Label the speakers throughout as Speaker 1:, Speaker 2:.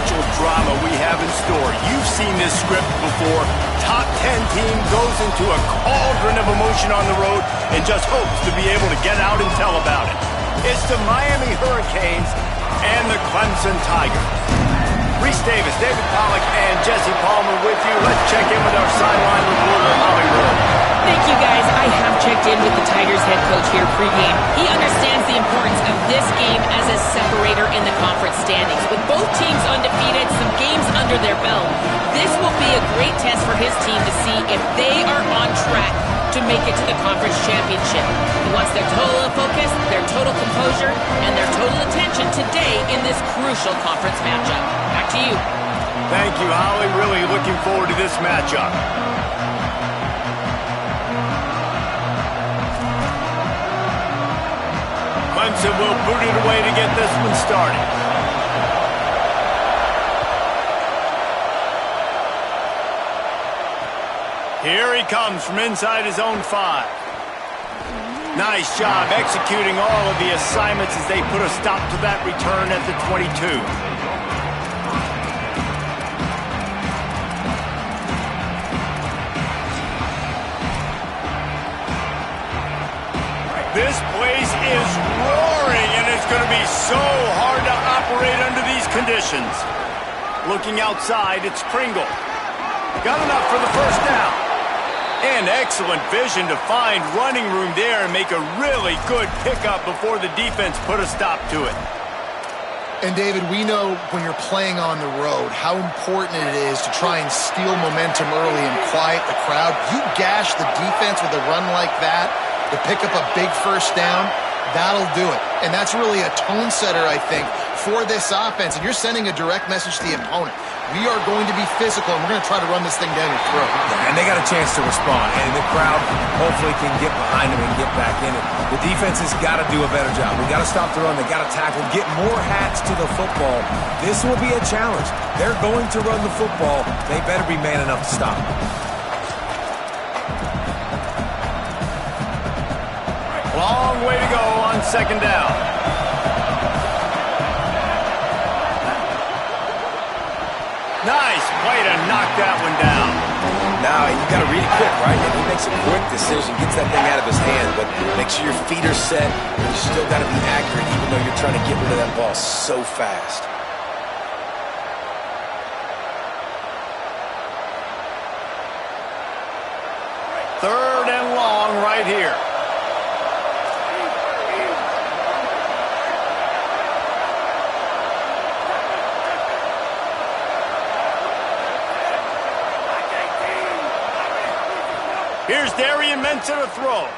Speaker 1: potential drama we have in store. You've seen this script before. Top 10 team goes into a cauldron of emotion on the road and just hopes to be able to get out and tell about it. It's the Miami Hurricanes and the Clemson Tigers. Reese Davis, David Pollack, and Jesse Palmer with you. Let's check in with our sideline reporter, Holly Rowe.
Speaker 2: Thank you, guys. I have checked in with the Tigers head coach here pregame. He understands the importance of this game as a separator in the conference standings. With both teams undefeated, some games under their belt, this will be a great test for his team to see if they are on track to make it to the conference championship. He wants their total focus, their total composure, and their total attention today in this crucial conference matchup. Back to you.
Speaker 1: Thank you, Holly. Really looking forward to this matchup. Clemson will boot it away to get this one started. Here he comes from inside his own 5. Nice job executing all of the assignments as they put a stop to that return at the 22. This place is roaring, and it's going to be so hard to operate under these conditions. Looking outside, it's Pringle. Got enough for the first down. And excellent vision to find running room there and make a really good pickup before the defense put a stop to it.
Speaker 3: And, David, we know when you're playing on the road how important it is to try and steal momentum early and quiet the crowd. You gash the defense with a run like that to pick up a big first down, that'll do it. And that's really a tone setter, I think, for this offense. And you're sending a direct message to the opponent. We are going to be physical, and we're going to try to run this thing down your throat.
Speaker 4: And they got a chance to respond, and the crowd hopefully can get behind them and get back in it. The defense has got to do a better job. We got to stop the run. They got to tackle, get more hats to the football. This will be a challenge. They're going to run the football. They better be man enough to stop.
Speaker 1: Long way to go on second down. Nice way to knock that one down.
Speaker 4: Now, you got to read it quick, right? And he makes a quick decision, gets that thing out of his hand, but make sure your feet are set. You still got to be accurate, even though you're trying to get rid of that ball so fast.
Speaker 1: Third and long right here. Here's Darian Mensa to throw.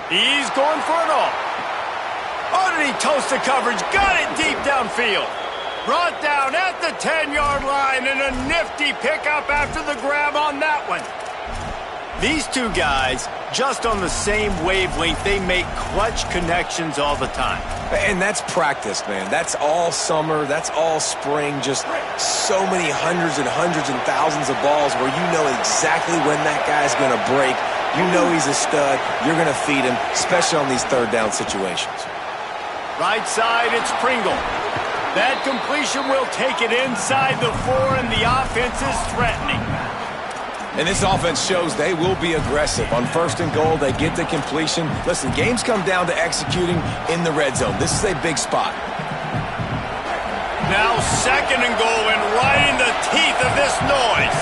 Speaker 1: He's going for it all. Oh, did he toast the coverage? Got it deep downfield. Brought down at the 10-yard line, and a nifty pickup after the grab on that one. These two guys, just on the same wavelength, they make clutch connections all the time.
Speaker 4: And that's practice, man. That's all summer. That's all spring. Just so many hundreds and thousands of balls where you know exactly when that guy's going to break. You know he's a stud. You're going to feed him, especially on these third down situations.
Speaker 1: Right side, it's Pringle. That completion will take it inside the 4, and the offense is threatening.
Speaker 4: And this offense shows they will be aggressive. On first and goal, they get the completion. Listen, games come down to executing in the red zone. This is a big spot.
Speaker 1: Now second and goal, and right in the teeth of this noise.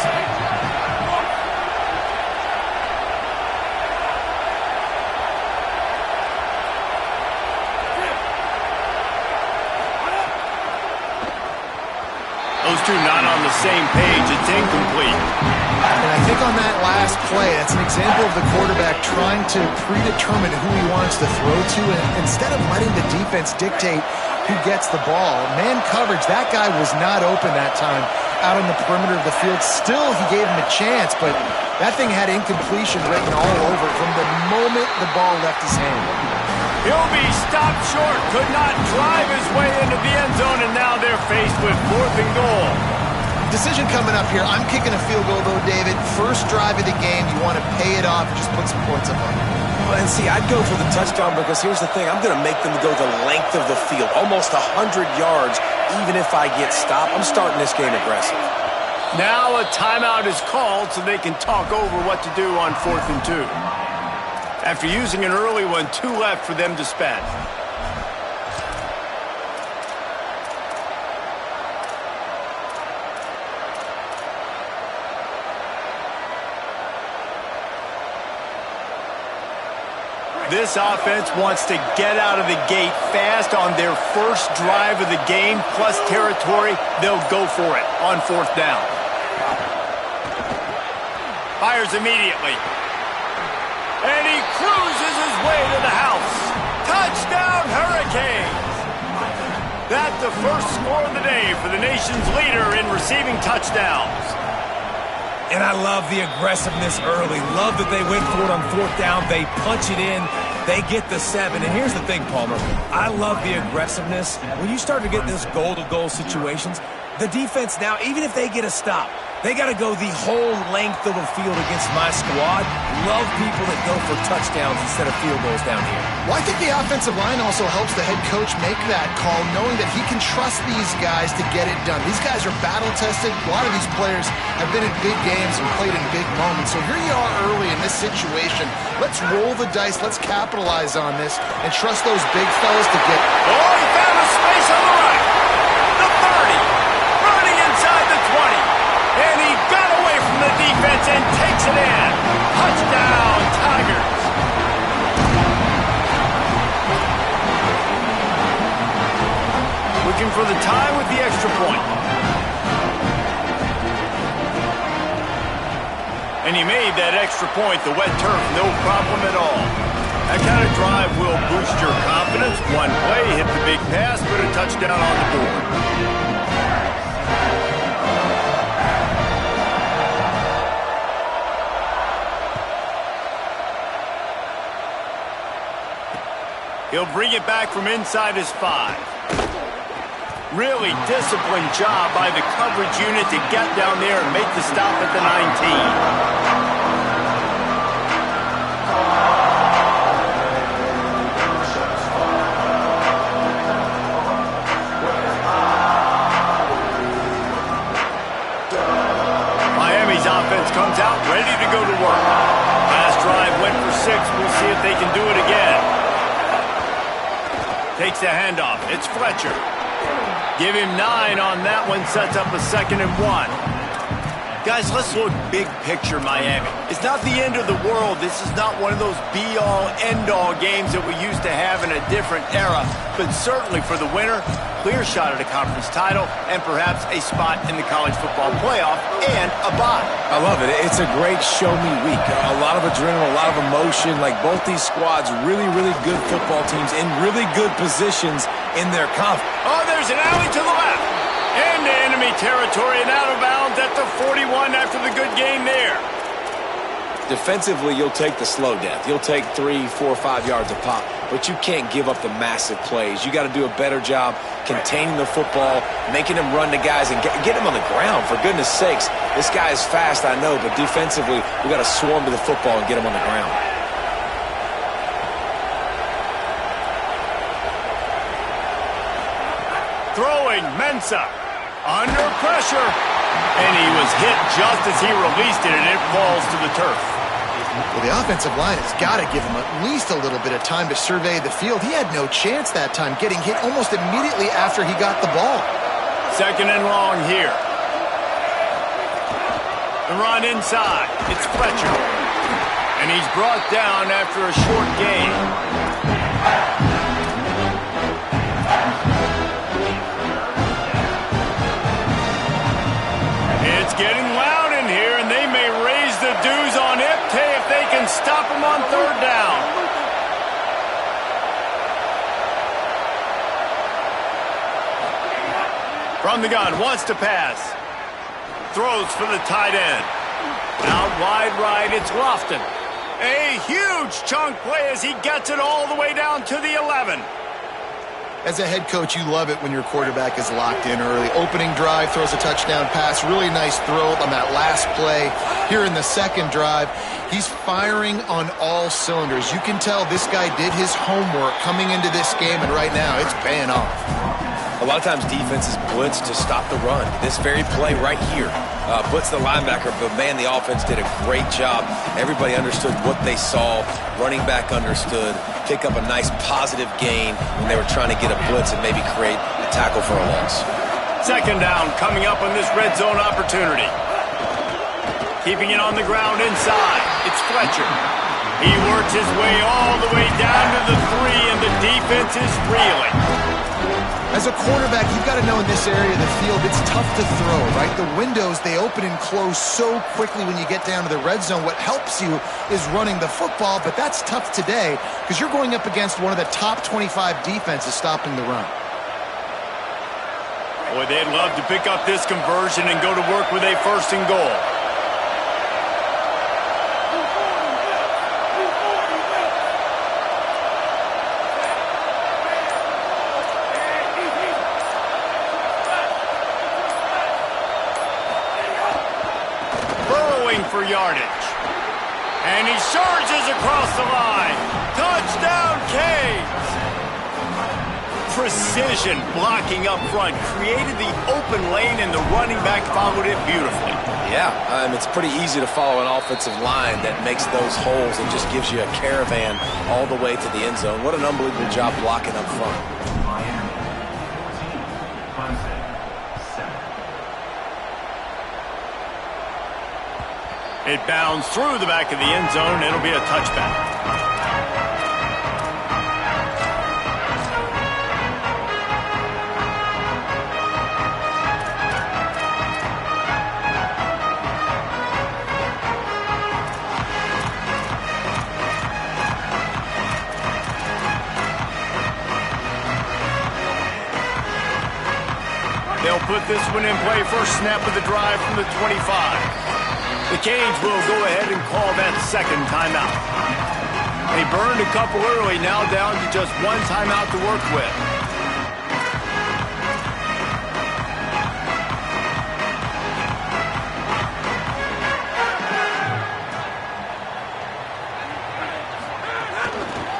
Speaker 1: Those two not on the same page. It's incomplete.
Speaker 3: And I think on that last play, that's an example of the quarterback trying to predetermine who he wants to throw to, and instead of letting the defense dictate who gets the ball. Man coverage, that guy was not open that time out on the perimeter of the field. Still, he gave him a chance, but that thing had incompletion written all over it from the moment the ball left his hand.
Speaker 1: He'll be stopped short, could not drive his way into the end zone, and now they're faced with fourth and goal.
Speaker 3: Decision coming up here. I'm kicking a field goal, though, David. First drive of the game, you want to pay it off and just put some points up on it.
Speaker 4: And see, I'd go for the touchdown because here's the thing. I'm going to make them go the length of the field, almost 100 yards, even if I get stopped. I'm starting this game aggressive.
Speaker 1: Now a timeout is called so they can talk over what to do on 4th and 2. After using an early one, 2 left for them to spend. This offense wants to get out of the gate fast on their first drive of the game, plus territory. They'll go for it on 4th down. Fires immediately. And he cruises his way to the house. Touchdown, Hurricanes! That's the first score of the day for the nation's leader in receiving touchdowns.
Speaker 4: And I love the aggressiveness early. Love that they went for it on 4th down. They punch it in. They get the 7. And here's the thing, Palmer. I love the aggressiveness. When you start to get those goal-to-goal situations, the defense now, even if they get a stop, they got to go the whole length of a field against my squad. Love people that go for touchdowns instead of field goals down here.
Speaker 3: Well, I think the offensive line also helps the head coach make that call, knowing that he can trust these guys to get it done. These guys are battle-tested. A lot of these players have been in big games and played in big moments. So here you are early in this situation. Let's roll the dice. Let's capitalize on this and trust those big fellas to get...
Speaker 1: Oh, he found a space on the right. The 30. Running inside the 20. And he got away from the defense and takes it in. Touchdown, Tigers. Looking for the tie with the extra point. And he made that extra point, the wet turf, no problem at all. That kind of drive will boost your confidence. One play, hit the big pass, put a touchdown on the board. He'll bring it back from inside his 5. Really disciplined job by the coverage unit to get down there and make the stop at the 19. Miami's offense comes out ready to go to work. Last drive went for 6. We'll see if they can do it again. Takes the handoff. It's Fletcher. Give him 9 on that one. Sets up a 2nd and 1. Guys, let's look big picture Miami. It's not the end of the world. This is not one of those be-all, end-all games that we used to have in a different era. But certainly for the winner, clear shot at a conference title and perhaps a spot in the college football playoff and a bye.
Speaker 4: I love it. It's a great show-me week. A lot of adrenaline, a lot of emotion. Like both these squads, really, really good football teams in really good positions in their conference.
Speaker 1: Oh, there's an alley to the left. Into enemy territory and out of bounds at the 41 after the good game there.
Speaker 4: Defensively, you'll take the slow death. You'll take 3, 4, 5 yards a pop, but you can't give up the massive plays. You got to do a better job containing the football, making them run to guys and get them on the ground. For goodness sakes, this guy is fast, I know, but defensively, we got to swarm to the football and get him on the ground.
Speaker 1: Throwing Mensah. Under pressure. And he was hit just as he released it, and it falls to the turf.
Speaker 3: Well, the offensive line has got to give him at least a little bit of time to survey the field. He had no chance that time, getting hit almost immediately after he got the ball.
Speaker 1: 2nd and long here. The run inside. It's Fletcher. And he's brought down after a short gain. It's getting loud in here, and they may raise the dues on Ipte if they can stop him on 3rd down. From the gun, wants to pass. Throws for the tight end. Out wide right, it's Lofton. A huge chunk play as he gets it all the way down to the 11.
Speaker 3: As a head coach, you love it when your quarterback is locked in early. Opening drive, throws a touchdown pass. Really nice throw on that last play. Here in the second drive, he's firing on all cylinders. You can tell this guy did his homework coming into this game, and right now it's paying off.
Speaker 4: A lot of times defenses blitz to stop the run. This very play right here blitz the linebacker, but man, the offense did a great job. Everybody understood what they saw. Running back understood. Pick up a nice positive gain when they were trying to get a blitz and maybe create a tackle for a loss.
Speaker 1: Second down coming up on this red zone opportunity. Keeping it on the ground inside. It's Fletcher. He works his way all the way down to the 3, and the defense is reeling.
Speaker 3: As a quarterback, you've got to know in this area of the field, it's tough to throw, right? The windows, they open and close so quickly when you get down to the red zone. What helps you is running the football, but that's tough today because you're going up against one of the top 25 defenses stopping the run.
Speaker 1: Boy, they'd love to pick up this conversion and go to work with a 1st and goal. For yardage. And he surges across the line. Touchdown, Canes! Precision blocking up front created the open lane, and the running back followed it beautifully.
Speaker 4: Yeah, it's pretty easy to follow an offensive line that makes those holes and just gives you a caravan all the way to the end zone. What an unbelievable job blocking up front.
Speaker 1: It bounds through the back of the end zone. It'll be a touchback. They'll put this one in play. First snap of the drive from the 25. The Canes will go ahead and call that second timeout. They burned a couple early, now down to just one timeout to work with.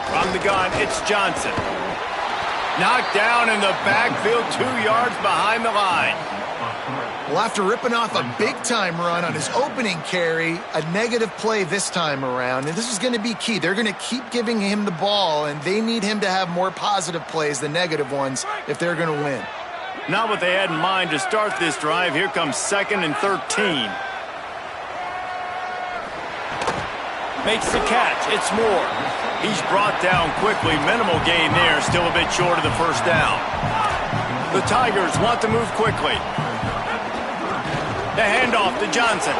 Speaker 1: From the gun, it's Johnson. Knocked down in the backfield, 2 yards behind the line.
Speaker 3: Well, after ripping off a big-time run on his opening carry, a negative play this time around, and this is going to be key. They're going to keep giving him the ball, and they need him to have more positive plays than negative ones if they're going to win.
Speaker 1: Not what they had in mind to start this drive. Here comes 2nd and 13. Makes the catch. It's Moore. He's brought down quickly. Minimal gain there. Still a bit short of the first down. The Tigers want to move quickly. The handoff to Johnson.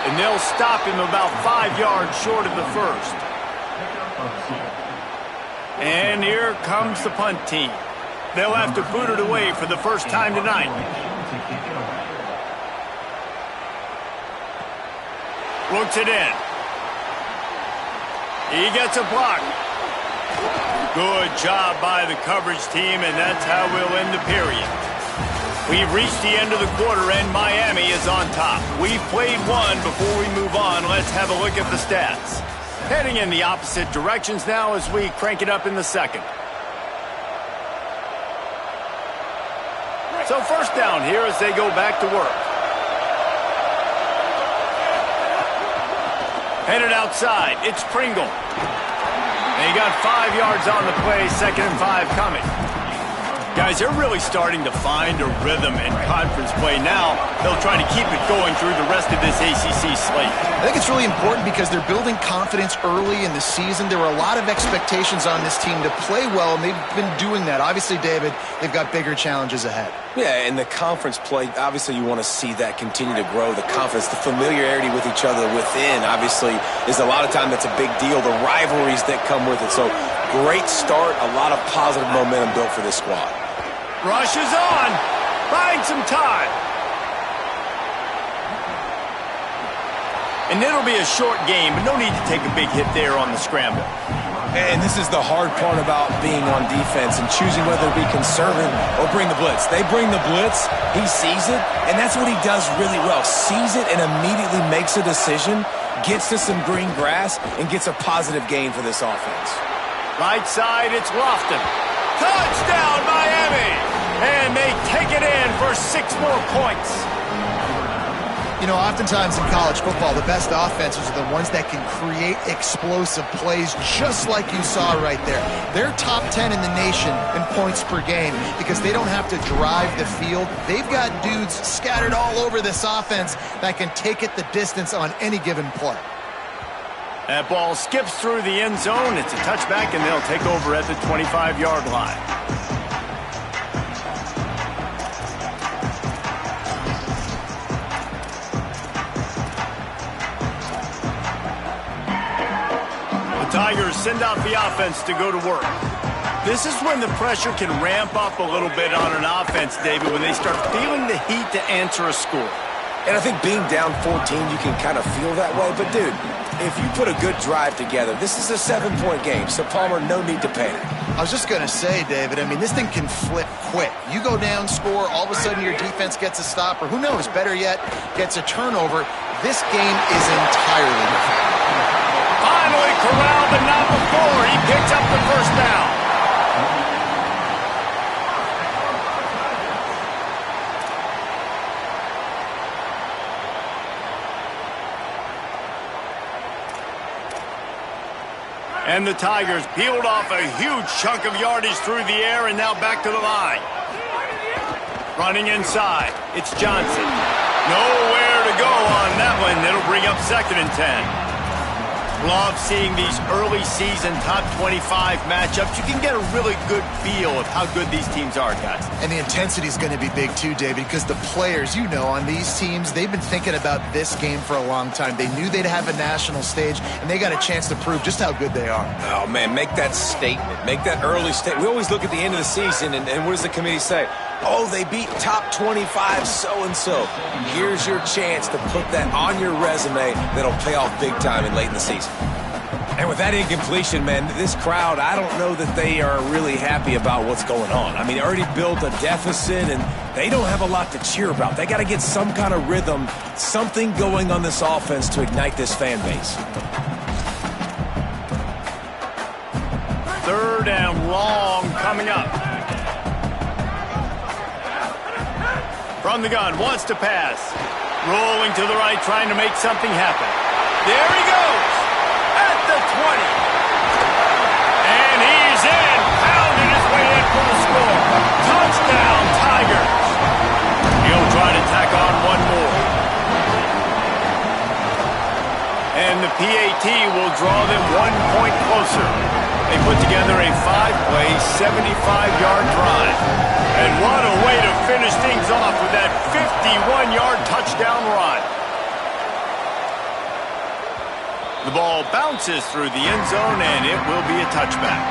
Speaker 1: And they'll stop him about 5 yards short of the first. And here comes the punt team. They'll have to boot it away for the first time tonight. Looks it in. He gets a block. Good job by the coverage team, and that's how we'll end the period. We've reached the end of the quarter, and Miami is on top. We've played one. Before we move on, let's have a look at the stats. Heading in the opposite directions now as we crank it up in the second. So first down here as they go back to work. Headed outside, it's Pringle. And he got 5 yards on the play, 2nd and 5 coming. Guys, they're really starting to find a rhythm in conference play now. They'll try to keep it going through the rest of this ACC slate.
Speaker 3: I think it's really important because they're building confidence early in the season. There were a lot of expectations on this team to play well, and they've been doing that. Obviously, David, they've got bigger challenges ahead.
Speaker 4: Yeah, and the conference play, obviously you want to see that continue to grow. The confidence, the familiarity with each other within, obviously, is a lot of time that's a big deal. The rivalries that come with it. So, great start, a lot of positive momentum built for this squad.
Speaker 1: Rush is on. Buying some time. And it'll be a short game, but no need to take a big hit there on the scramble.
Speaker 4: And this is the hard part about being on defense and choosing whether to be conservative or bring the blitz. They bring the blitz, he sees it, and that's what he does really well. Sees it and immediately makes a decision, gets to some green grass, and gets a positive gain for this offense.
Speaker 1: Right side, it's Lofton. Touchdown, Miami! And they take it in for 6 more points.
Speaker 3: You know, oftentimes in college football, the best offenses are the ones that can create explosive plays just like you saw right there. They're top 10 in the nation in points per game because they don't have to drive the field. They've got dudes scattered all over this offense that can take it the distance on any given play.
Speaker 1: That ball skips through the end zone. It's a touchback, and they'll take over at the 25-yard line. Tigers send out the offense to go to work. This is when the pressure can ramp up a little bit on an offense, David, when they start feeling the heat to answer a score.
Speaker 4: And I think being down 14, you can kind of feel that way. But, dude, if you put a good drive together, this is a 7-point game. So, Palmer, no need to panic.
Speaker 3: I was just going to say, David, I mean, this thing can flip quick. You go down, score, all of a sudden your defense gets a stop, or who knows, better yet, gets a turnover. This game is entirely different.
Speaker 1: Finally corralled, but not before. He picks up the first down. And the Tigers peeled off a huge chunk of yardage through the air and now back to the line. Running inside, it's Johnson. Nowhere to go on that one. It'll bring up 2nd and 10. Love seeing these early season top 25 matchups. You can get a really good feel of how good these teams are, guys.
Speaker 3: And the intensity is going to be big too, David, because the players, you know, on these teams, they've been thinking about this game for a long time. They knew they'd have a national stage, and they got a chance to prove just how good they are.
Speaker 4: Oh, man, make that statement. Make that early statement. We always look at the end of the season, and what does the committee say? Oh, they beat top 25 so-and-so. Here's your chance to put that on your resume that'll pay off big time and late in the season. And with that incompletion, man, this crowd, I don't know that they are really happy about what's going on. I mean, they already built a deficit, and they don't have a lot to cheer about. They got to get some kind of rhythm, something going on this offense to ignite this fan base.
Speaker 1: 3rd and long coming up. From the gun, wants to pass. Rolling to the right, trying to make something happen. There he goes! At the 20. And he's in, pounding his way in for the score. Touchdown, Tigers. He'll try to tack on one more. And the PAT will draw them 1 point closer. They put together a 5-play, 75-yard drive. And what a way to finish things off with that 51-yard touchdown run. The ball bounces through the end zone, and it will be a touchback.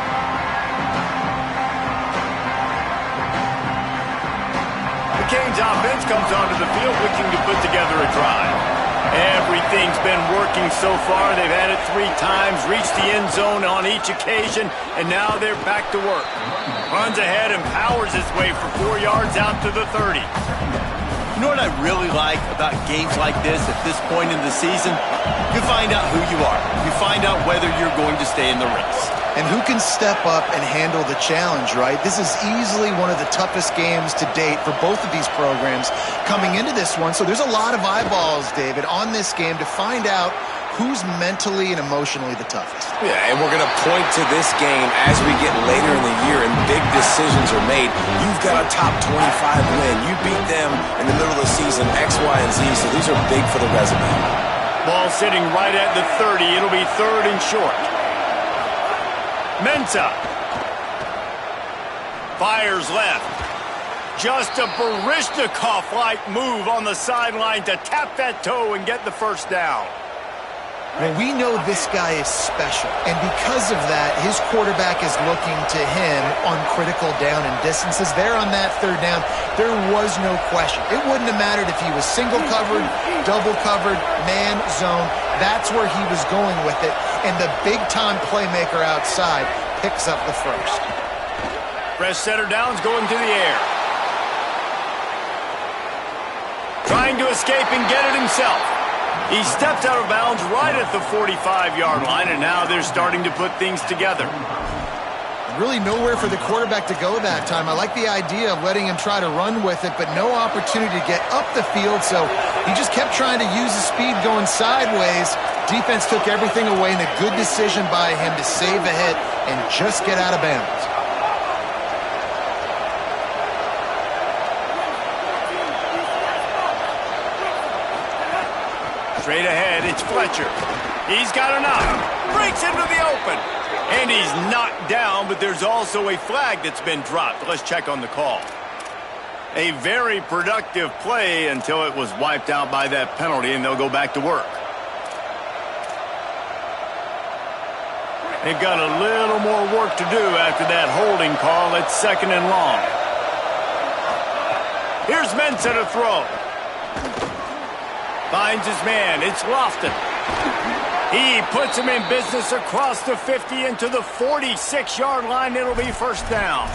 Speaker 1: The Canes offense comes onto the field looking to put together a drive. Everything's been working so far. They've had it 3 times, reached the end zone on each occasion, and now they're back to work. Runs ahead and powers his way for 4 yards out to the 30. You know what I really like about games like this at this point in the season? You find out who you are. You find out whether you're going to stay in the race.
Speaker 3: And who can step up and handle the challenge, right? This is easily one of the toughest games to date for both of these programs coming into this one. So there's a lot of eyeballs, David, on this game to find out who's mentally and emotionally the toughest.
Speaker 4: Yeah, and we're going to point to this game as we get later in the year and big decisions are made. You've got a top 25 win. You beat them in the middle of the season, X, Y, and Z, so these are big for the resume.
Speaker 1: Ball sitting right at the 30. It'll be 3rd and short. Mensah fires left. Just a Baryshnikov-like move on the sideline to tap that toe and get the first down.
Speaker 3: Well, we know this guy is special, and because of that, his quarterback is looking to him on critical down and distances. There on that 3rd down, there was no question. It wouldn't have mattered if he was single covered, double covered, man, zone. That's where he was going with it. and the big-time playmaker outside picks up the first.
Speaker 1: Fresh setter downs going to the air. Trying to escape and get it himself. He stepped out of bounds right at the 45-yard line, and now they're starting to put things together.
Speaker 3: Really nowhere for the quarterback to go that time. I like the idea of letting him try to run with it, but no opportunity to get up the field, so he just kept trying to use the speed going sideways. Defense took everything away, and a good decision by him to save a hit and just get out of bounds.
Speaker 1: Straight ahead, it's Fletcher. He's got enough. Breaks into the open. And he's knocked down, but there's also a flag that's been dropped. Let's check on the call. A very productive play until it was wiped out by that penalty, and they'll go back to work. They've got a little more work to do after that holding call. It's 2nd and long. Here's Mensah to throw. Finds his man. It's Lofton. He puts him in business across the 50 into the 46-yard line. It'll be first down.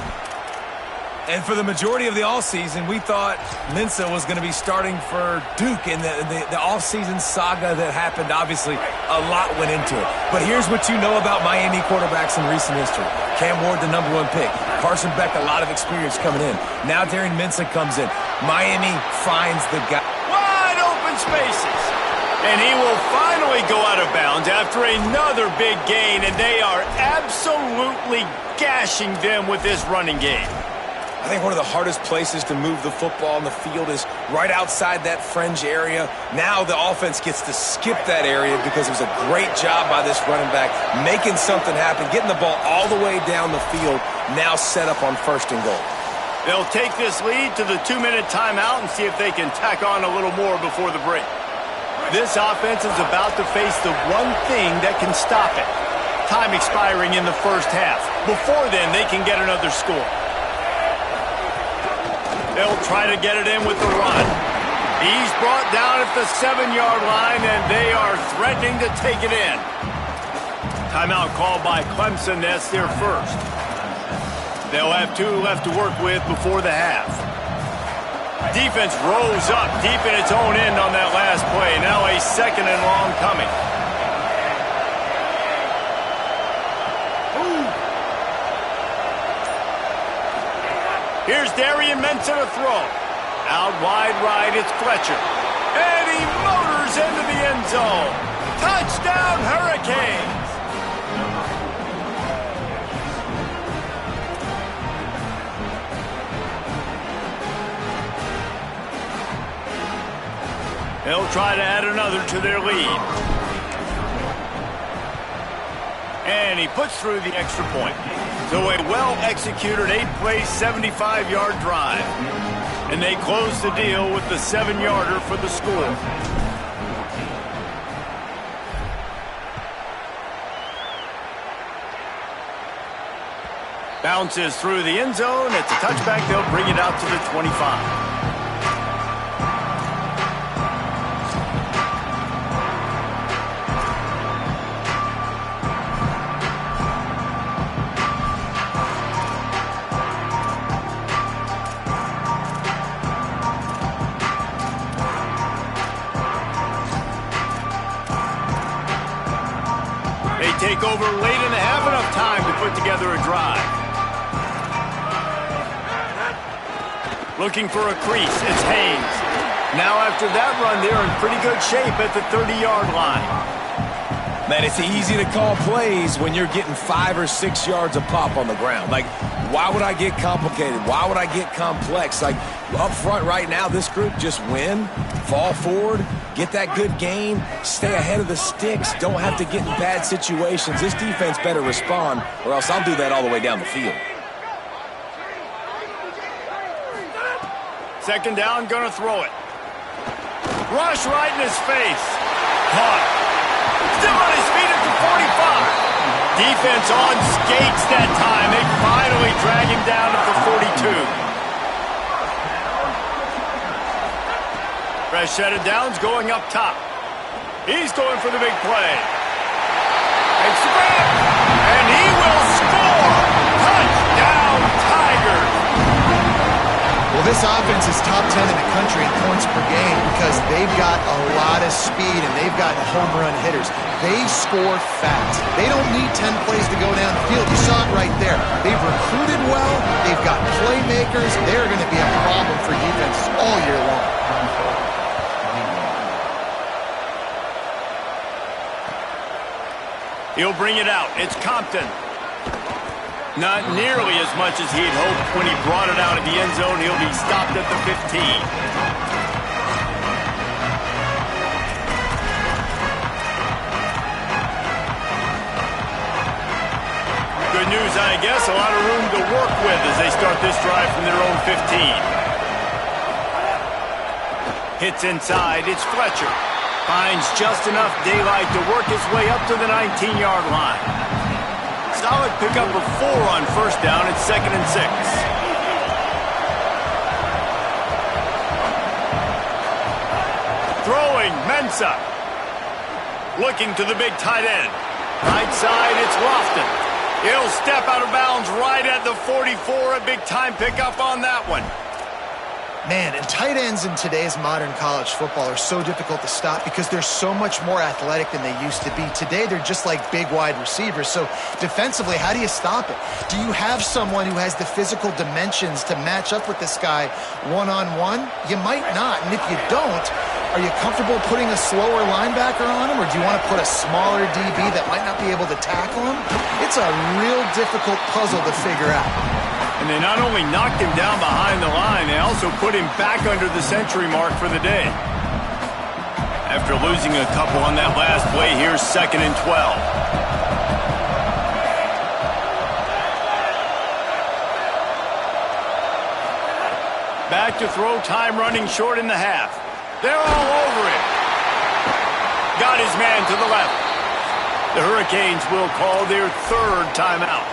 Speaker 4: And for the majority of the offseason, we thought Mensah was going to be starting for Duke in the offseason saga that happened. Obviously, a lot went into it. But here's what you know about Miami quarterbacks in recent history. Cam Ward, the #1 pick. Carson Beck, a lot of experience coming in. Now Darian Mensah comes in. Miami finds the guy.
Speaker 1: Wide open spaces. And he will finally go out of bounds after another big gain, and they are absolutely gashing them with this running game.
Speaker 4: I think one of the hardest places to move the football on the field is right outside that fringe area. Now the offense gets to skip that area because it was a great job by this running back, making something happen, getting the ball all the way down the field, now set up on 1st and goal.
Speaker 1: They'll take this lead to the 2-minute timeout and see if they can tack on a little more before the break. This offense is about to face the one thing that can stop it. Time expiring in the first half. Before then, they can get another score. They'll try to get it in with the run. He's brought down at the 7-yard line, and they are threatening to take it in. Timeout called by Clemson. That's their first. They'll have 2 left to work with before the half. Defense rose up deep in its own end on that last play. Now a 2nd and long coming. Here's Darian Mensah to throw. Out wide right, it's Fletcher. And he motors into the end zone. Touchdown, Hurricanes! They'll try to add another to their lead. And he puts through the extra point. So a well-executed 8-play, 75-yard drive. And they close the deal with the 7-yarder for the score. Bounces through the end zone. It's a touchback. They'll bring it out to the 25. Take over late and have enough time to put together a drive. Looking for a crease, it's Haynes. Now after that run, they're in pretty good shape at the 30-yard line.
Speaker 4: Man, it's easy to call plays when you're getting 5 or 6 yards a pop on the ground. Like, why would I get complicated? Why would I get complex? Like, up front right now, this group just win, fall forward, get that good gain, stay ahead of the sticks, don't have to get in bad situations. This defense better respond, or else I'll do that all the way down the field.
Speaker 1: 2nd down, gonna throw it. Rush right in his face. Caught. Still on his feet at the 45. Defense on skates that time. They finally drag him down at the 42. Fresh set of downs going up top. He's going for the big play. Makes the grab, and he will score! Touchdown, Tigers!
Speaker 3: Well, this offense is top 10 in the country in points per game because they've got a lot of speed and they've got home run hitters. They score fast. They don't need 10 plays to go down the field. You saw it right there. They've recruited well. They've got playmakers. They're going to be a problem for defenses all year long.
Speaker 1: He'll bring it out. It's Compton. Not nearly as much as he'd hoped when he brought it out of the end zone. He'll be stopped at the 15. Good news, I guess. A lot of room to work with as they start this drive from their own 15. Hits inside. It's Fletcher. Finds just enough daylight to work his way up to the 19-yard line. Solid pickup of 4 on first down. It's 2nd and 6. Throwing, Mensah. Looking to the big tight end. Right side, it's Lofton. He'll step out of bounds right at the 44. A big-time pickup on that one.
Speaker 3: Man, and tight ends in today's modern college football are so difficult to stop because they're so much more athletic than they used to be. Today, they're just like big wide receivers. So defensively, how do you stop it? Do you have someone who has the physical dimensions to match up with this guy one-on-one? You might not. And if you don't, are you comfortable putting a slower linebacker on him, or do you want to put a smaller DB that might not be able to tackle him? It's a real difficult puzzle to figure out.
Speaker 1: And they not only knocked him down behind the line, they also put him back under the century mark for the day. After losing a couple on that last play, here's 2nd and 12. Back to throw, time running short in the half. They're all over him. Got his man to the left. The Hurricanes will call their 3rd timeout.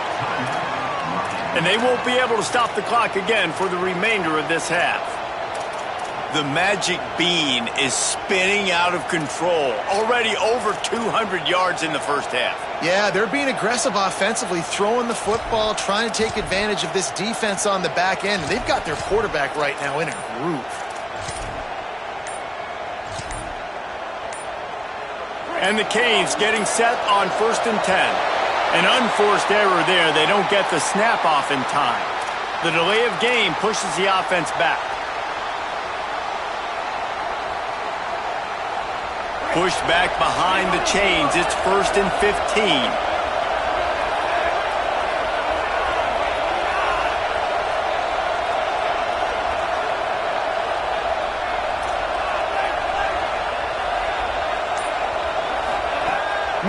Speaker 1: And they won't be able to stop the clock again for the remainder of this half. The magic bean is spinning out of control. Already over 200 yards in the first half.
Speaker 3: Yeah, they're being aggressive offensively, throwing the football, trying to take advantage of this defense on the back end. They've got their quarterback right now in a groove.
Speaker 1: And the Canes getting set on 1st and 10. An unforced error there. They don't get the snap off in time. The delay of game pushes the offense back. Pushed back behind the chains. It's 1st and 15.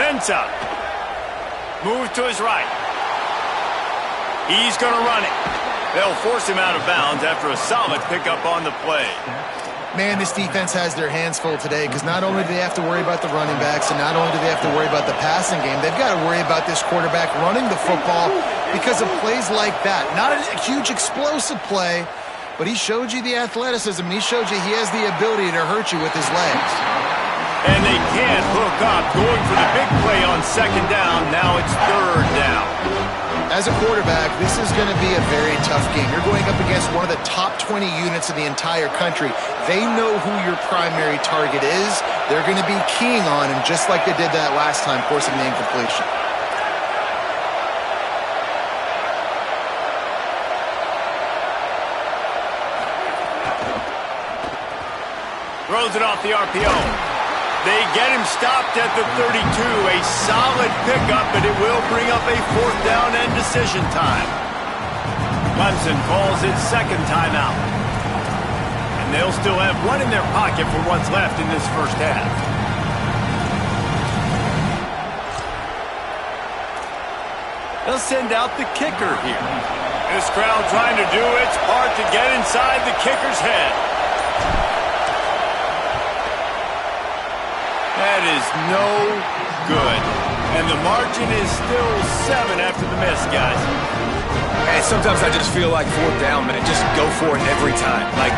Speaker 1: Mensah. Move to his right. He's going to run it. They'll force him out of bounds after a solid pickup on the play.
Speaker 3: Man, this defense has their hands full today because not only do they have to worry about the running backs and not only do they have to worry about the passing game, they've got to worry about this quarterback running the football because of plays like that. Not a huge explosive play, but he showed you the athleticism. He showed you he has the ability to hurt you with his legs.
Speaker 1: And they can't hook up. Going for the big play on 2nd down. Now it's 3rd down.
Speaker 3: As a quarterback, this is going to be a very tough game. You're going up against one of the top 20 units in the entire country. They know who your primary target is. They're going to be keying on him just like they did that last time, forcing the incompletion.
Speaker 1: Throws it off the RPO. They get him stopped at the 32. A solid pickup, but it will bring up a 4th down and decision time. Clemson calls its 2nd timeout. And they'll still have one in their pocket for what's left in this first half. They'll send out the kicker here. This crowd trying to do its part to get inside the kicker's head. That is no good. And the margin is still 7 after the miss, guys.
Speaker 4: And sometimes I just feel like 4th down, man. Just go for it every time. Like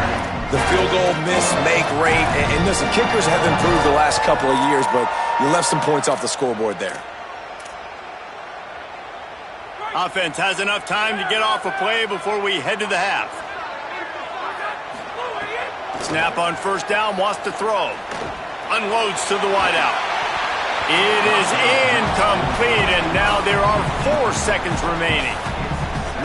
Speaker 4: the field goal miss, make rate. And listen, kickers have improved the last couple of years, but you left some points off the scoreboard there.
Speaker 1: Offense has enough time to get off a play before we head to the half. Snap on first down, wants to throw. Unloads to the wideout. It is incomplete, and now there are 4 seconds remaining.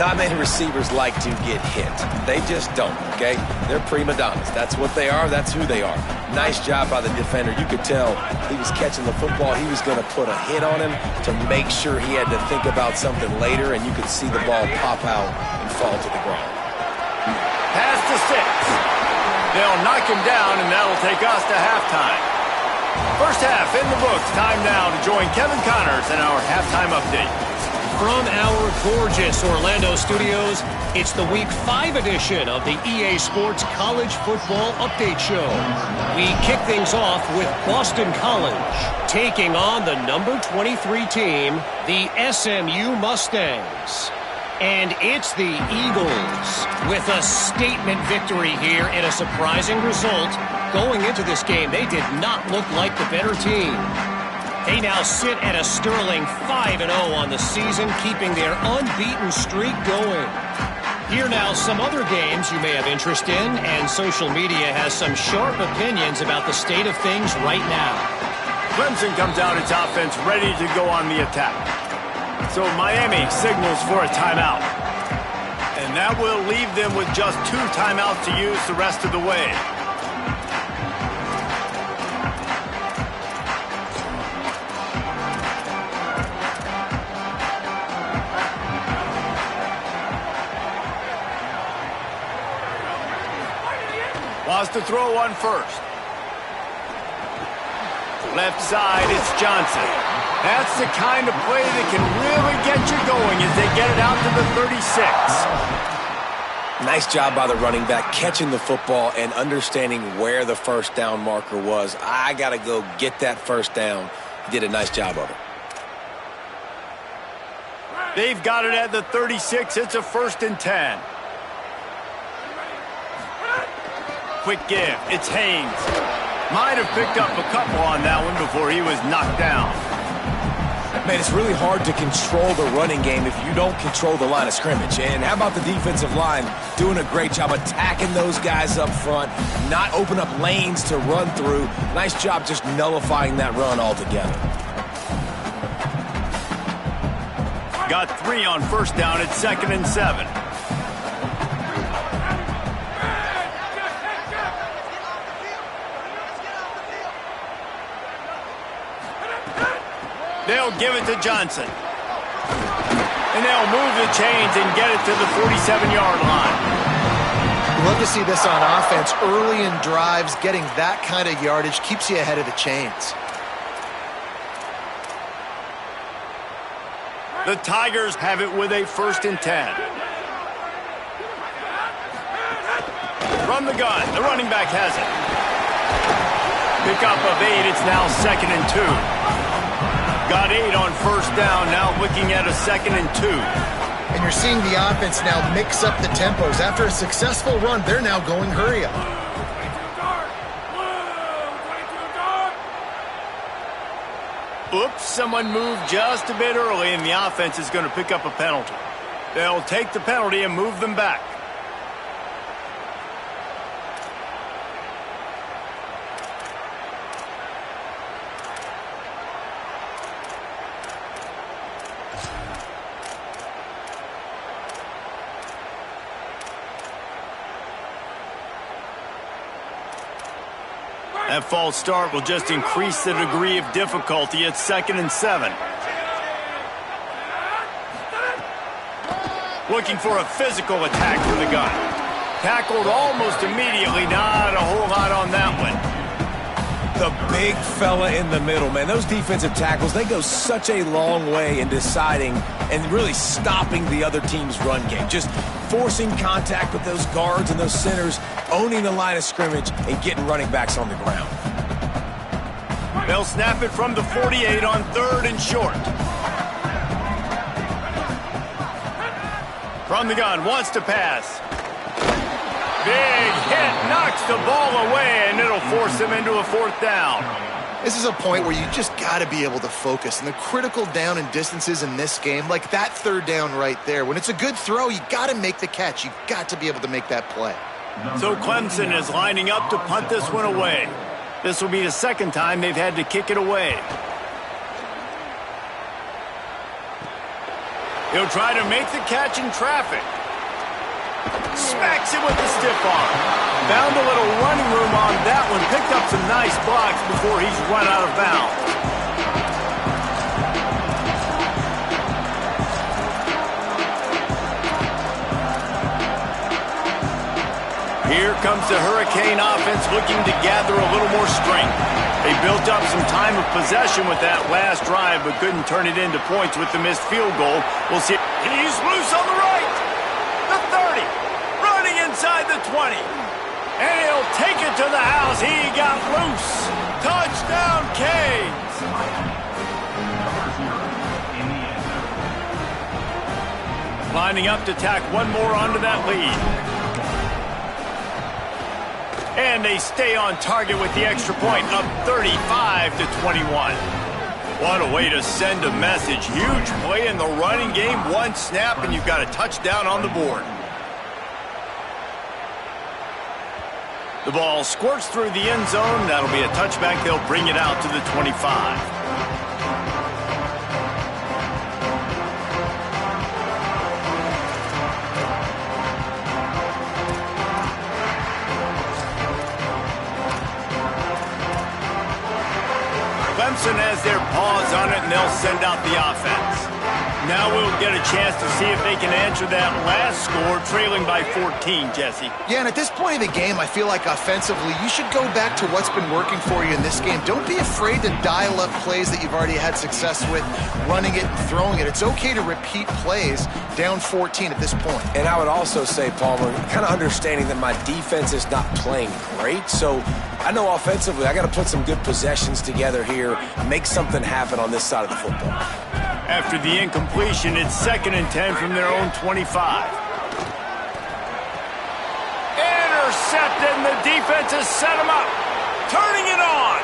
Speaker 4: Not many receivers like to get hit. They just don't, okay? They're prima donnas. That's what they are. That's who they are. Nice job by the defender. You could tell he was catching the football. He was going to put a hit on him to make sure he had to think about something later, and you could see the ball pop out and fall to the ground.
Speaker 1: Pass to 6. They'll knock him down, and that'll take us to halftime. First half in the books. Time now to join Kevin Connors in our halftime update.
Speaker 5: From our gorgeous Orlando studios, it's the Week 5 edition of the EA Sports College Football Update Show. We kick things off with Boston College, taking on the number 23 team, the SMU Mustangs. And it's the Eagles with a statement victory here and a surprising result. Going into this game, they did not look like the better team. They now sit at a sterling 5-0 on the season, keeping their unbeaten streak going. Here now, some other games you may have interest in, and social media has some sharp opinions about the state of things right now.
Speaker 1: Clemson comes out its offense ready to go on the attack. So Miami signals for a timeout. And that will leave them with just 2 timeouts to use the rest of the way. Wants to throw on first. Left side, it's Johnson. That's the kind of play that can really get you going as they get it out to the 36.
Speaker 4: Nice job by the running back, catching the football and understanding where the first down marker was. I got to go get that first down. He did a nice job of it.
Speaker 1: They've got it at the 36. It's a 1st and 10. Quick give. It's Haynes. Might have picked up a couple on that one before he was knocked down.
Speaker 4: Man, it's really hard to control the running game if you don't control the line of scrimmage. And how about the defensive line doing a great job attacking those guys up front, not open up lanes to run through. Nice job just nullifying that run altogether.
Speaker 1: Got 3 on first down. It's 2nd and 7. They'll give it to Johnson. And they'll move the chains and get it to the 47-yard line.
Speaker 3: You love to see this on offense. Early in drives, getting that kind of yardage keeps you ahead of the chains.
Speaker 1: The Tigers have it with a 1st and 10. From the gun, the running back has it. Pickup of 8, it's now 2nd and 2. Got 8 on first down, now looking at a 2nd and 2.
Speaker 3: And you're seeing the offense now mix up the tempos. After a successful run, they're now going hurry up.
Speaker 1: Oops, someone moved just a bit early, and the offense is going to pick up a penalty. They'll take the penalty and move them back. That false start will just increase the degree of difficulty. It's 2nd and 7. Looking for a physical attack from the gun. Tackled almost immediately. Not a whole lot on that one.
Speaker 4: The big fella in the middle, man. Those defensive tackles, they go such a long way in deciding and really stopping the other team's run game. Just forcing contact with those guards and those centers, owning the line of scrimmage, and getting running backs on the ground.
Speaker 1: They'll snap it from the 48 on 3rd and short. From the gun, wants to pass. Big hit, knocks the ball away, and it'll force him into a 4th down.
Speaker 3: This is a point where you just got to be able to focus. And the critical down and distances in this game, like that third down right there, when it's a good throw, you got to make the catch. You got to be able to make that play.
Speaker 1: So Clemson is lining up to punt this one away. This will be the second time they've had to kick it away. He'll try to make the catch in traffic. Smacks it with the stiff arm. Found a little running room on that one. Picked up some nice blocks before he's run out of bounds. Here comes the Hurricane offense looking to gather a little more strength. They built up some time of possession with that last drive, but couldn't turn it into points with the missed field goal. We'll see. He's loose on the right. The 30. Running inside the 20. And he'll take it to the house. He got loose. Touchdown, Canes. Lining up to tack one more onto that lead. And they stay on target with the extra point, up 35-21. What a way to send a message. Huge play in the running game. One snap, and you've got a touchdown on the board. The ball squirts through the end zone. That'll be a touchback. They'll bring it out to the 25. Clemson has their paws on it, and they'll send out the offense. Now we'll get a chance to see if they can answer that last score, trailing by 14, Jesse.
Speaker 3: Yeah, and at this point of the game, I feel like offensively, you should go back to what's been working for you in this game. Don't be afraid to dial up plays that you've already had success with, running it and throwing it. It's okay to repeat plays down 14 at this point.
Speaker 4: And I would also say, Palmer, kind of understanding that my defense is not playing great, so I know offensively I got to put some good possessions together here, make something happen on this side of the football.
Speaker 1: After the incompletion, it's 2nd and 10 from their own 25. Intercepted, and the defense has set him up. Turning it on.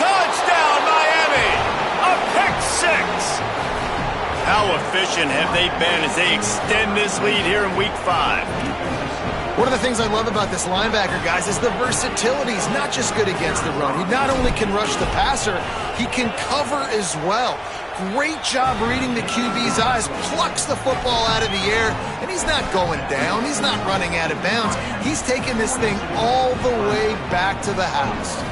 Speaker 1: Touchdown, Miami. A pick six. How efficient have they been as they extend this lead here in Week 5?
Speaker 3: One of the things I love about this linebacker, guys, is the versatility. He's not just good against the run. He not only can rush the passer, he can cover as well. Great job reading the QB's eyes, plucks the football out of the air, and he's not going down. He's not running out of bounds. He's taking this thing all the way back to the house.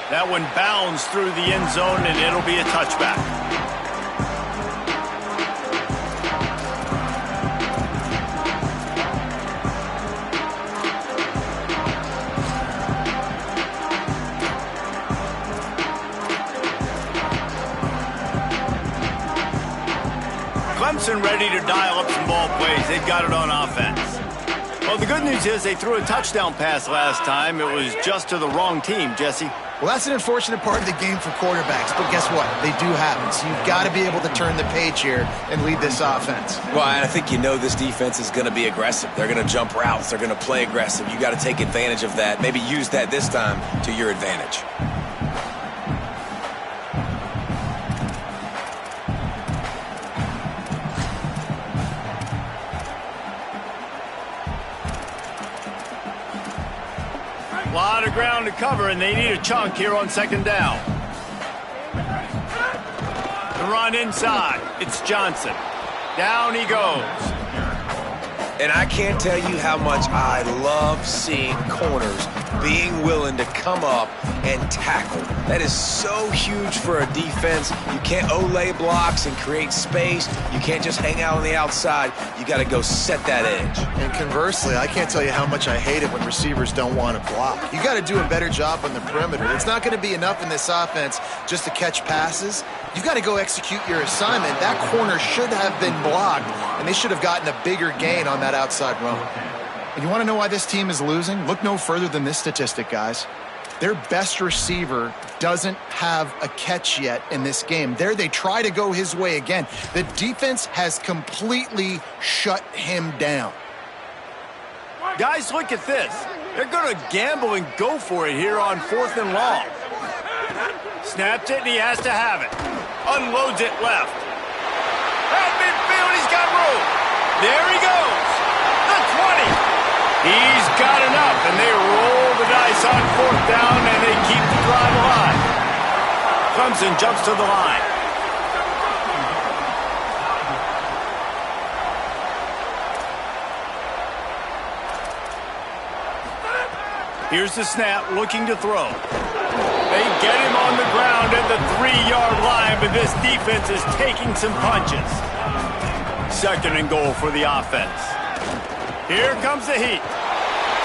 Speaker 1: That one bounds through the end zone, and it'll be a touchback. Clemson ready to dial up some ball plays. They've got it on offense. Well, the good news is they threw a touchdown pass last time. It was just to the wrong team, Jesse.
Speaker 3: Well, that's an unfortunate part of the game for quarterbacks, but guess what? They do happen, so you've got to be able to turn the page here and lead this offense.
Speaker 4: Well, and I think you know this defense is going to be aggressive. They're going to jump routes. They're going to play aggressive. You got to take advantage of that. Maybe use that this time to your advantage.
Speaker 1: A lot of ground to cover, and they need a chunk here on 2nd down. The run inside. It's Johnson. Down he goes.
Speaker 4: And I can't tell you how much I love seeing corners being willing to come up and tackle. That is so huge for a defense. You can't olay blocks and create space. You can't just hang out on the outside. You got to go set that edge.
Speaker 3: And conversely, I can't tell you how much I hate it when receivers don't want to block. You got to do a better job on the perimeter. It's not going to be enough in this offense just to catch passes. You've got to go execute your assignment. That corner should have been blocked, and they should have gotten a bigger gain on that outside run. And you want to know why this team is losing? Look no further than this statistic, guys. Their best receiver doesn't have a catch yet in this game. There they try to go his way again. The defense has completely shut him down.
Speaker 1: Guys, look at this. They're going to gamble and go for it here on 4th and long. Snaps it, and he has to have it. Unloads it left. At midfield, he's got room. There he goes. The 20. He's got enough, and they roll the dice on 4th down, and they keep the drive alive. Clemson jumps to the line. Here's the snap, looking to throw. They get him on the ground at the 3-yard line, but this defense is taking some punches. 2nd and goal for the offense. Here comes the heat.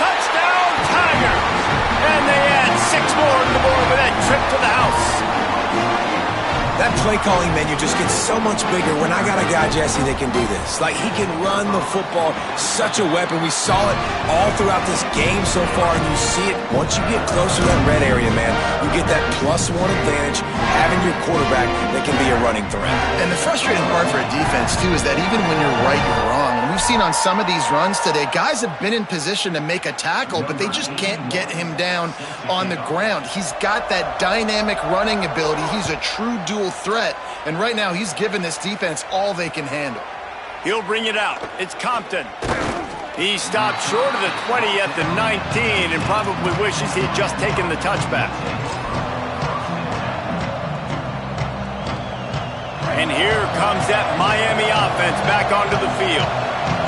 Speaker 1: Touchdown, Tigers! And they add 6 more to the board with that trip to the house.
Speaker 4: That play calling menu just gets so much bigger when I got a guy, Jesse, that can do this. Like, he can run the football, such a weapon. We saw it all throughout this game so far, and you see it once you get closer to that red area, man. You get that +1 advantage, having your quarterback that can be a running threat.
Speaker 3: And the frustrating part for a defense, too, is that even when you're right, you're wrong. And we've seen on some of these runs today, guys have been in position to make a tackle, but they just can't get him down on the ground. He's got that dynamic running ability. He's a true dual threat, and right now he's given this defense all they can handle.
Speaker 1: He'll bring it out. It's Compton. He stopped short of the 20 at the 19 and probably wishes he'd just taken the touchback. And here comes that Miami offense back onto the field.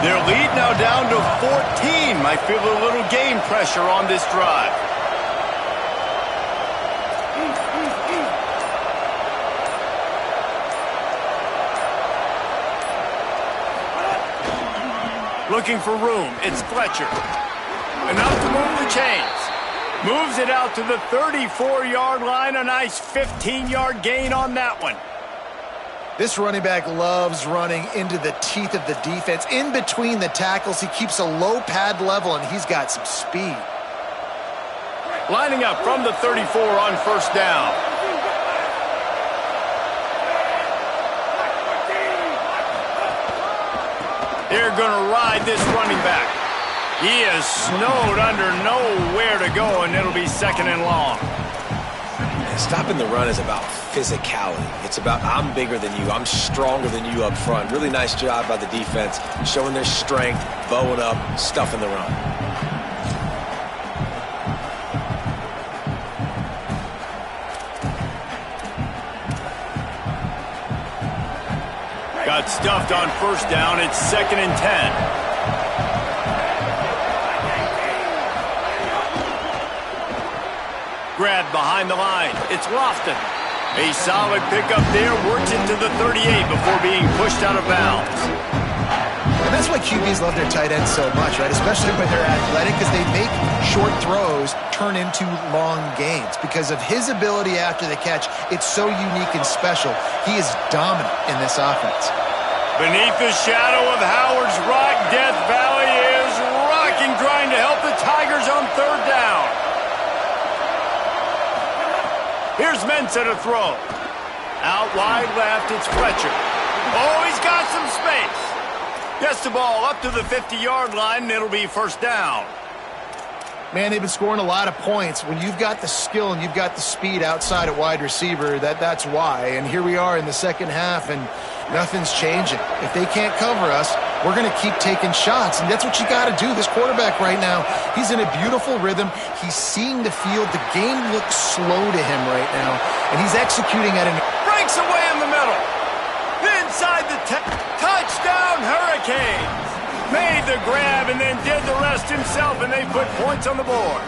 Speaker 1: Their lead now down to 14. Might feel a little game pressure on this drive. Looking for room. It's Fletcher. Enough to move the chains. Moves it out to the 34-yard line. A nice 15-yard gain on that one.
Speaker 3: This running back loves running into the teeth of the defense. In between the tackles, he keeps a low pad level, and he's got some speed.
Speaker 1: Lining up from the 34 on 1st down. They're going to ride this running back. He is snowed under, nowhere to go, and it'll be 2nd and long.
Speaker 4: Stopping the run is about physicality. It's about I'm bigger than you, I'm stronger than you up front. Really nice job by the defense, showing their strength, bowing up, stuffing the run.
Speaker 1: Got stuffed on 1st down. It's 2nd and 10. Grabbed behind the line. It's Lofton. A solid pickup there. Works it to the 38 before being pushed out of bounds.
Speaker 3: And that's why QBs love their tight ends so much, right? Especially when they're athletic, because they make short throws turn into long gains. Because of his ability after the catch, it's so unique and special. He is dominant in this offense.
Speaker 1: Beneath the shadow of Howard's Rock, Death Valley is rocking, trying to help the Tigers on 3rd down. Here's Mensah to throw. Out wide left, it's Fletcher. Oh, he's got some space. Gets the ball up to the 50-yard line, and it'll be 1st down.
Speaker 3: Man, they've been scoring a lot of points. When you've got the skill and you've got the speed outside at wide receiver, that's why. And here we are in the 2nd half, and nothing's changing. If they can't cover us, we're going to keep taking shots, and that's what you got to do. This quarterback right now, he's in a beautiful rhythm. He's seeing the field. The game looks slow to him right now, and he's executing at an...
Speaker 1: Breaks away in the middle. Inside the touchdown, Hurricanes. Made the grab and then did the rest himself, and they put points on the board.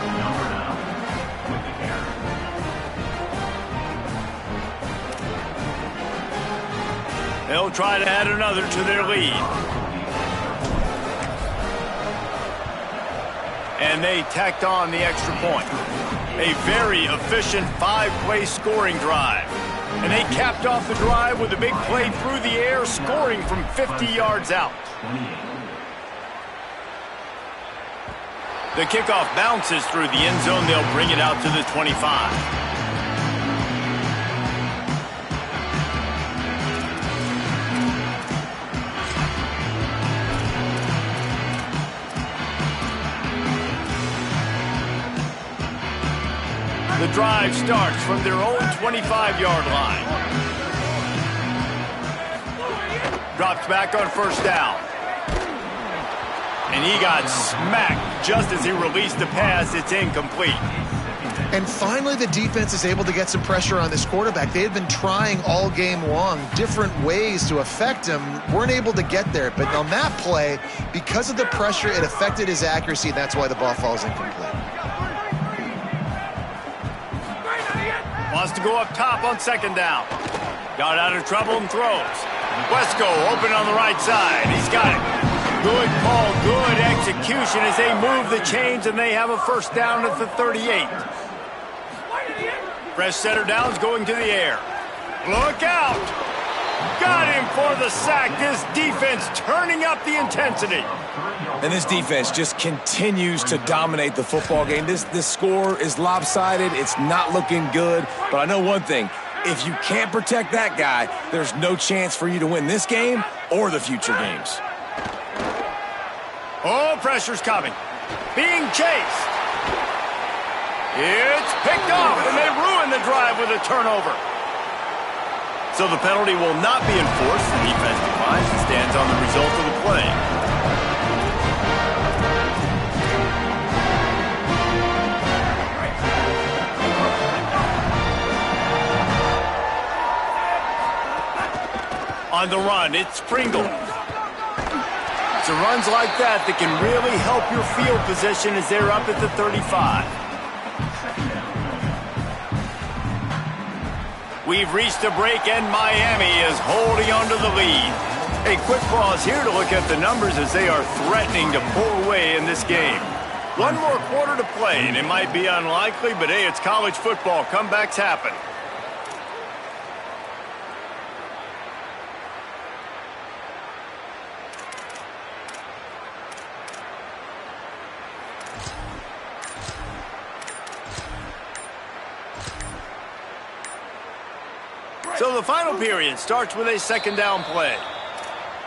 Speaker 1: They'll try to add another to their lead. And they tacked on the extra point. A very efficient 5-play scoring drive. And they capped off the drive with a big play through the air, scoring from 50 yards out. The kickoff bounces through the end zone. They'll bring it out to the 25. The drive starts from their own 25-yard line. Drops back on first down. And he got smacked just as he released the pass. It's incomplete.
Speaker 3: And finally, the defense is able to get some pressure on this quarterback. They had been trying all game long different ways to affect him. Weren't able to get there. But on that play, because of the pressure, it affected his accuracy, and that's why the ball falls incomplete.
Speaker 1: Wants to go up top on second down. Got out of trouble and throws. Wesco open on the right side. He's got it. Good call, good execution as they move the chains, and they have a first down at the 38. Fresh center downs going to the air. Look out! Got him for the sack. This defense turning up the intensity.
Speaker 4: And this defense just continues to dominate the football game. This score is lopsided. It's not looking good. But I know one thing. If you can't protect that guy, there's no chance for you to win this game or the future games.
Speaker 1: Oh, pressure's coming. Being chased. It's picked off, and they ruin the drive with a turnover. So the penalty will not be enforced. The defense declines and stands on the result of the play. On the run, it's Pringle. It's the runs like that that can really help your field position as they're up at the 35. We've reached a break, and Miami is holding on to the lead. A quick pause here to look at the numbers as they are threatening to pull away in this game. One more quarter to play, and it might be unlikely, but hey, it's college football. Comebacks happen. So the final period starts with a second down play.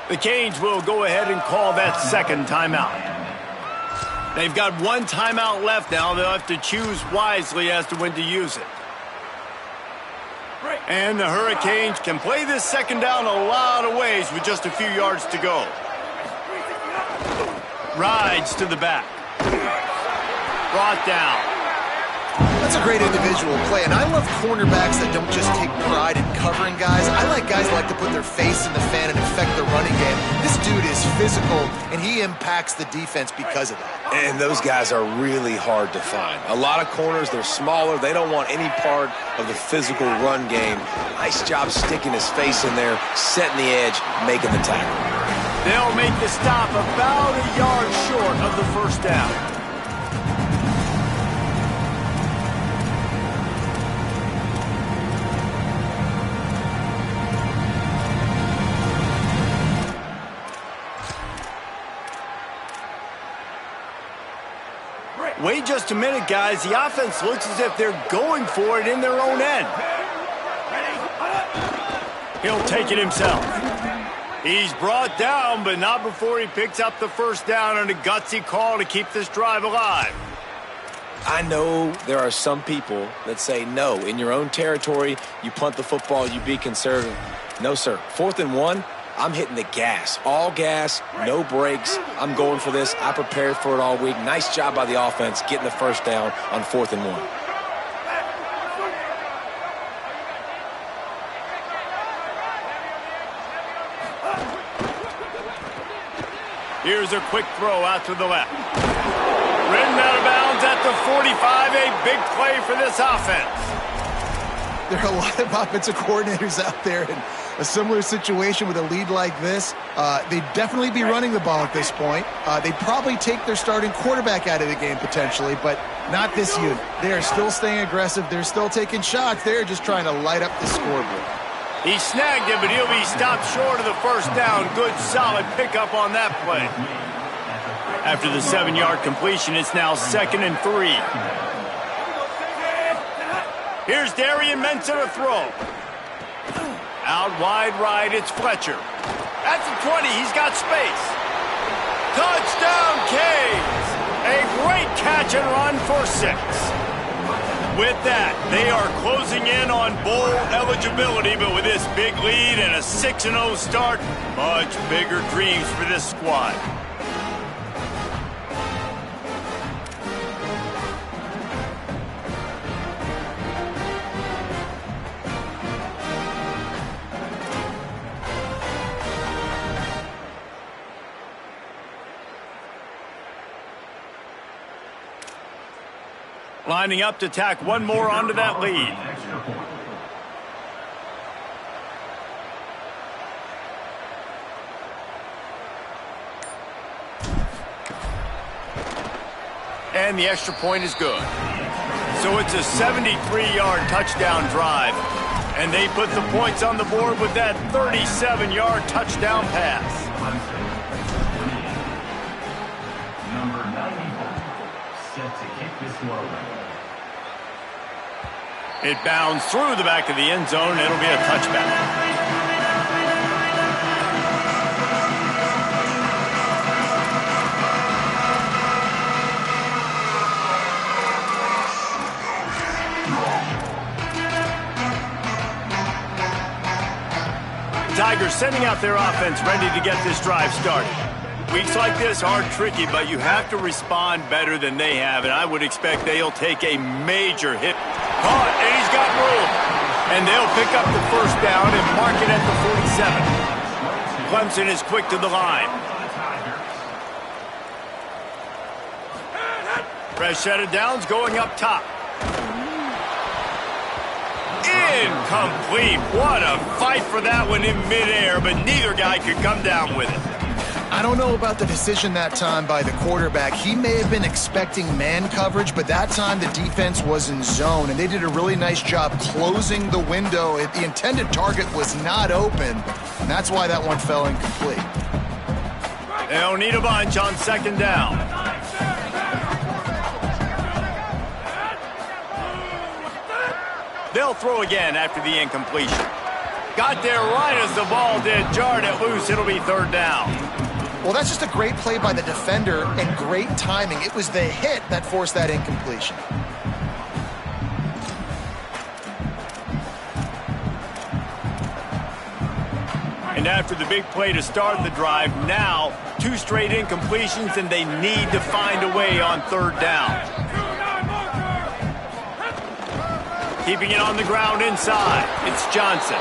Speaker 1: The Canes will go ahead and call that second timeout. They've got one timeout left now. They'll have to choose wisely as to when to use it. And the Hurricanes can play this second down a lot of ways with just a few yards to go. Rides to the back. Brought down.
Speaker 3: That's a great individual play, and I love cornerbacks that don't just take pride in covering guys. I like guys that like to put their face in the fan and affect the running game. This dude is physical, and he impacts the defense because of that.
Speaker 4: And those guys are really hard to find. A lot of corners, they're smaller. They don't want any part of the physical run game. Nice job sticking his face in there, setting the edge, making the tackle.
Speaker 1: They'll make the stop about a yard short of the first down. Wait just a minute, guys. The offense looks as if they're going for it in their own end. He'll take it himself. He's brought down, but not before he picks up the first down on a gutsy call to keep this drive alive.
Speaker 4: I know there are some people that say, no, in your own territory, you punt the football, you be conservative. No, sir. 4th and 1. I'm hitting the gas. All gas, no brakes. I'm going for this. I prepared for it all week. Nice job by the offense getting the first down on 4th and 1.
Speaker 1: Here's a quick throw out to the left. Ridden out of bounds at the 45. A big play for this offense.
Speaker 3: There are a lot of offensive coordinators out there in a similar situation with a lead like this. They'd definitely be running the ball at this point. They'd probably take their starting quarterback out of the game potentially, but not this unit. They are still staying aggressive. They're still taking shots. They're just trying to light up the scoreboard.
Speaker 1: He snagged him, but he'll be stopped short of the first down. Good, solid pickup on that play. After the 7-yard completion, it's now 2nd and 3. Here's Darian Mensah to throw. Out wide right, it's Fletcher. At the 20, he's got space. Touchdown, Canes! A great catch and run for 6. With that, they are closing in on bowl eligibility, but with this big lead and a 6-0 start, much bigger dreams for this squad. Lining up to tack one more onto that lead. And the extra point is good. So it's a 73-yard touchdown drive. And they put the points on the board with that 37-yard touchdown pass. It bounds through the back of the end zone. It'll be a touchback. Tigers sending out their offense ready to get this drive started. Weeks like this are tricky, but you have to respond better than they have, and I would expect they'll take a major hit. Caught, and he's got room. And they'll pick up the first down and mark it at the 47. Clemson is quick to the line. Fresh set of downs going up top. Incomplete. What a fight for that one in midair, but neither guy could come down with it.
Speaker 3: I don't know about the decision that time by the quarterback. He may have been expecting man coverage, but that time the defense was in zone, and they did a really nice job closing the window. The intended target was not open, and that's why that one fell incomplete.
Speaker 1: They'll need a bunch on 2nd down. They'll throw again after the incompletion. Got there right as the ball did. Jarred it loose. It'll be 3rd down.
Speaker 3: Well, that's just a great play by the defender and great timing. It was the hit that forced that incompletion.
Speaker 1: And after the big play to start the drive, now 2 straight incompletions, and they need to find a way on 3rd down. Keeping it on the ground inside. It's Johnson.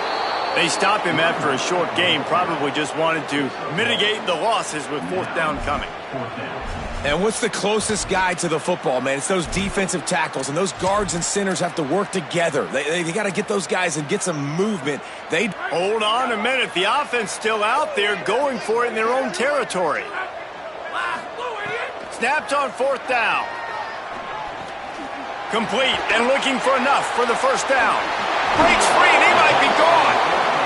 Speaker 1: They stop him after a short game, probably just wanted to mitigate the losses with 4th down coming.
Speaker 4: And what's the closest guy to the football, man? It's those defensive tackles, and those guards and centers have to work together. They got to get those guys and get some movement.
Speaker 1: Hold on a minute. The offense still out there going for it in their own territory. Snapped on 4th down. Complete and looking for enough for the 1st down. Breaks free and he might be gone.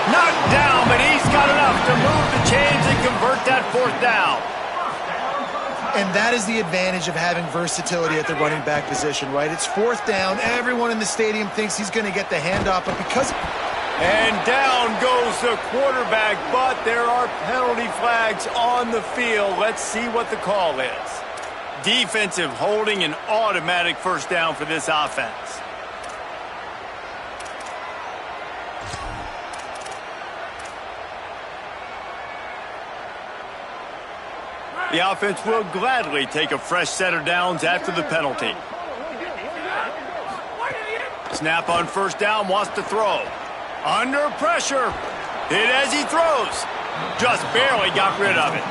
Speaker 1: Knocked down, but he's got enough to move the chains and convert that 4th down.
Speaker 3: And that is the advantage of having versatility at the running back position, right? It's 4th down. Everyone in the stadium thinks he's going to get the handoff, but because...
Speaker 1: And down goes the quarterback, but there are penalty flags on the field. Let's see what the call is. Defensive holding, an automatic 1st down for this offense. The offense will gladly take a fresh set of downs after the penalty. Snap on 1st down, wants to throw. Under pressure. Hit as he throws. Just barely got rid of it.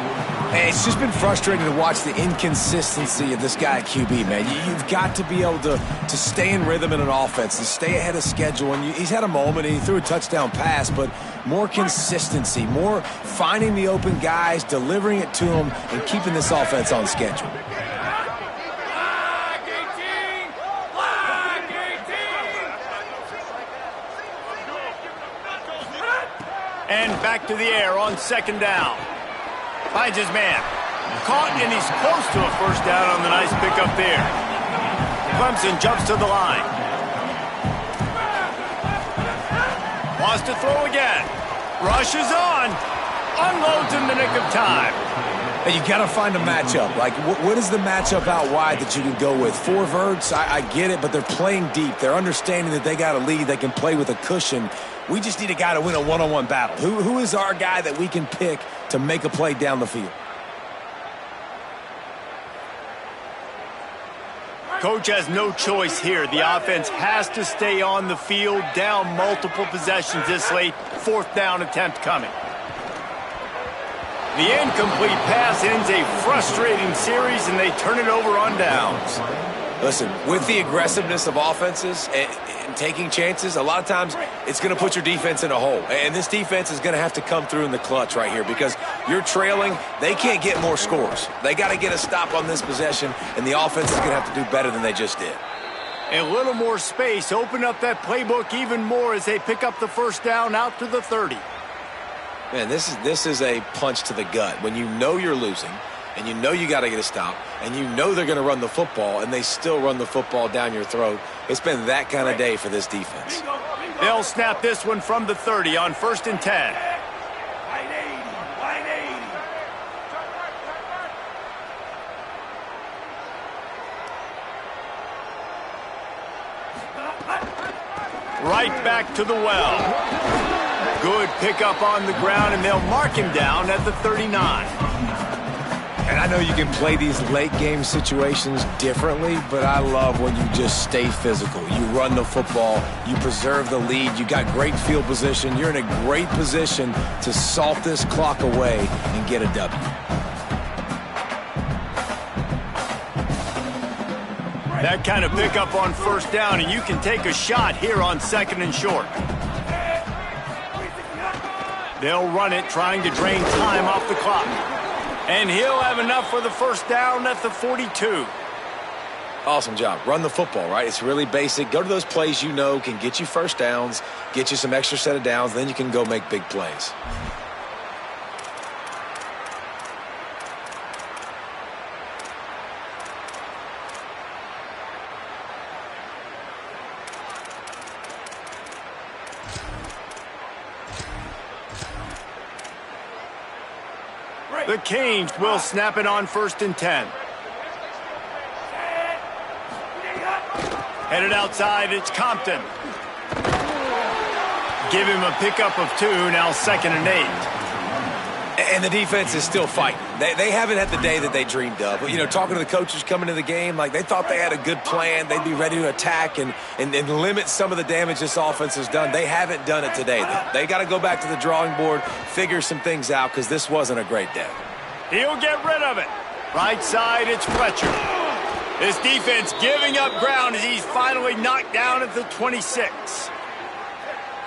Speaker 4: Hey, it's just been frustrating to watch the inconsistency of this guy at QB, man. You've got to be able to stay in rhythm in an offense, to stay ahead of schedule. And he's had a moment, and he threw a touchdown pass, but more consistency, more finding the open guys, delivering it to them, and keeping this offense on schedule.
Speaker 1: And back to the air on 2nd down. Finds his man. Caught, and he's close to a first down on the nice pickup there. Clemson jumps to the line. Wants to throw again. Rushes on. Unloads in the nick of time.
Speaker 4: And you got to find a matchup. Like, what is the matchup out wide that you can go with? 4 verts, I get it, but they're playing deep. They're understanding that they got a lead. They can play with a cushion. We just need a guy to win a one-on-one battle. Who is our guy that we can pick to make a play down the field?
Speaker 1: Coach has no choice here. The offense has to stay on the field, down multiple possessions this late. 4th down attempt coming. The incomplete pass ends a frustrating series, and they turn it over on downs.
Speaker 4: Listen, with the aggressiveness of offenses and taking chances, a lot of times it's going to put your defense in a hole. And this defense is going to have to come through in the clutch right here because you're trailing. They can't get more scores. They got to get a stop on this possession, and the offense is going to have to do better than they just did.
Speaker 1: A little more space. Open up that playbook even more as they pick up the first down out to the 30.
Speaker 4: Man, this is a punch to the gut. When you know you're losing, and you know you got to get a stop, and you know they're going to run the football, and they still run the football down your throat. It's been that kind of day for this defense.
Speaker 1: They'll snap this one from the 30 on 1st and 10. Right back to the well. Good pickup on the ground, and they'll mark him down at the 39.
Speaker 4: And I know you can play these late-game situations differently, but I love when you just stay physical. You run the football. You preserve the lead. You got great field position. You're in a great position to salt this clock away and get a W.
Speaker 1: That kind of pickup on 1st down, and you can take a shot here on 2nd and short. They'll run it, trying to drain time off the clock. And he'll have enough for the first down at the 42.
Speaker 4: Awesome job. Run the football, right? It's really basic. Go to those plays you know can get you first downs, get you some extra set of downs, then you can go make big plays.
Speaker 1: The Canes will snap it on 1st and 10. Headed outside, it's Compton. Give him a pickup of 2, now 2nd and 8.
Speaker 4: And the defense is still fighting. They haven't had the day that they dreamed of. But, you know, talking to the coaches coming to the game, like they thought they had a good plan. They'd be ready to attack and limit some of the damage this offense has done. They haven't done it today, though. They got to go back to the drawing board, figure some things out, because this wasn't a great day.
Speaker 1: He'll get rid of it. Right side, it's Fletcher. This defense giving up ground as he's finally knocked down at the 26.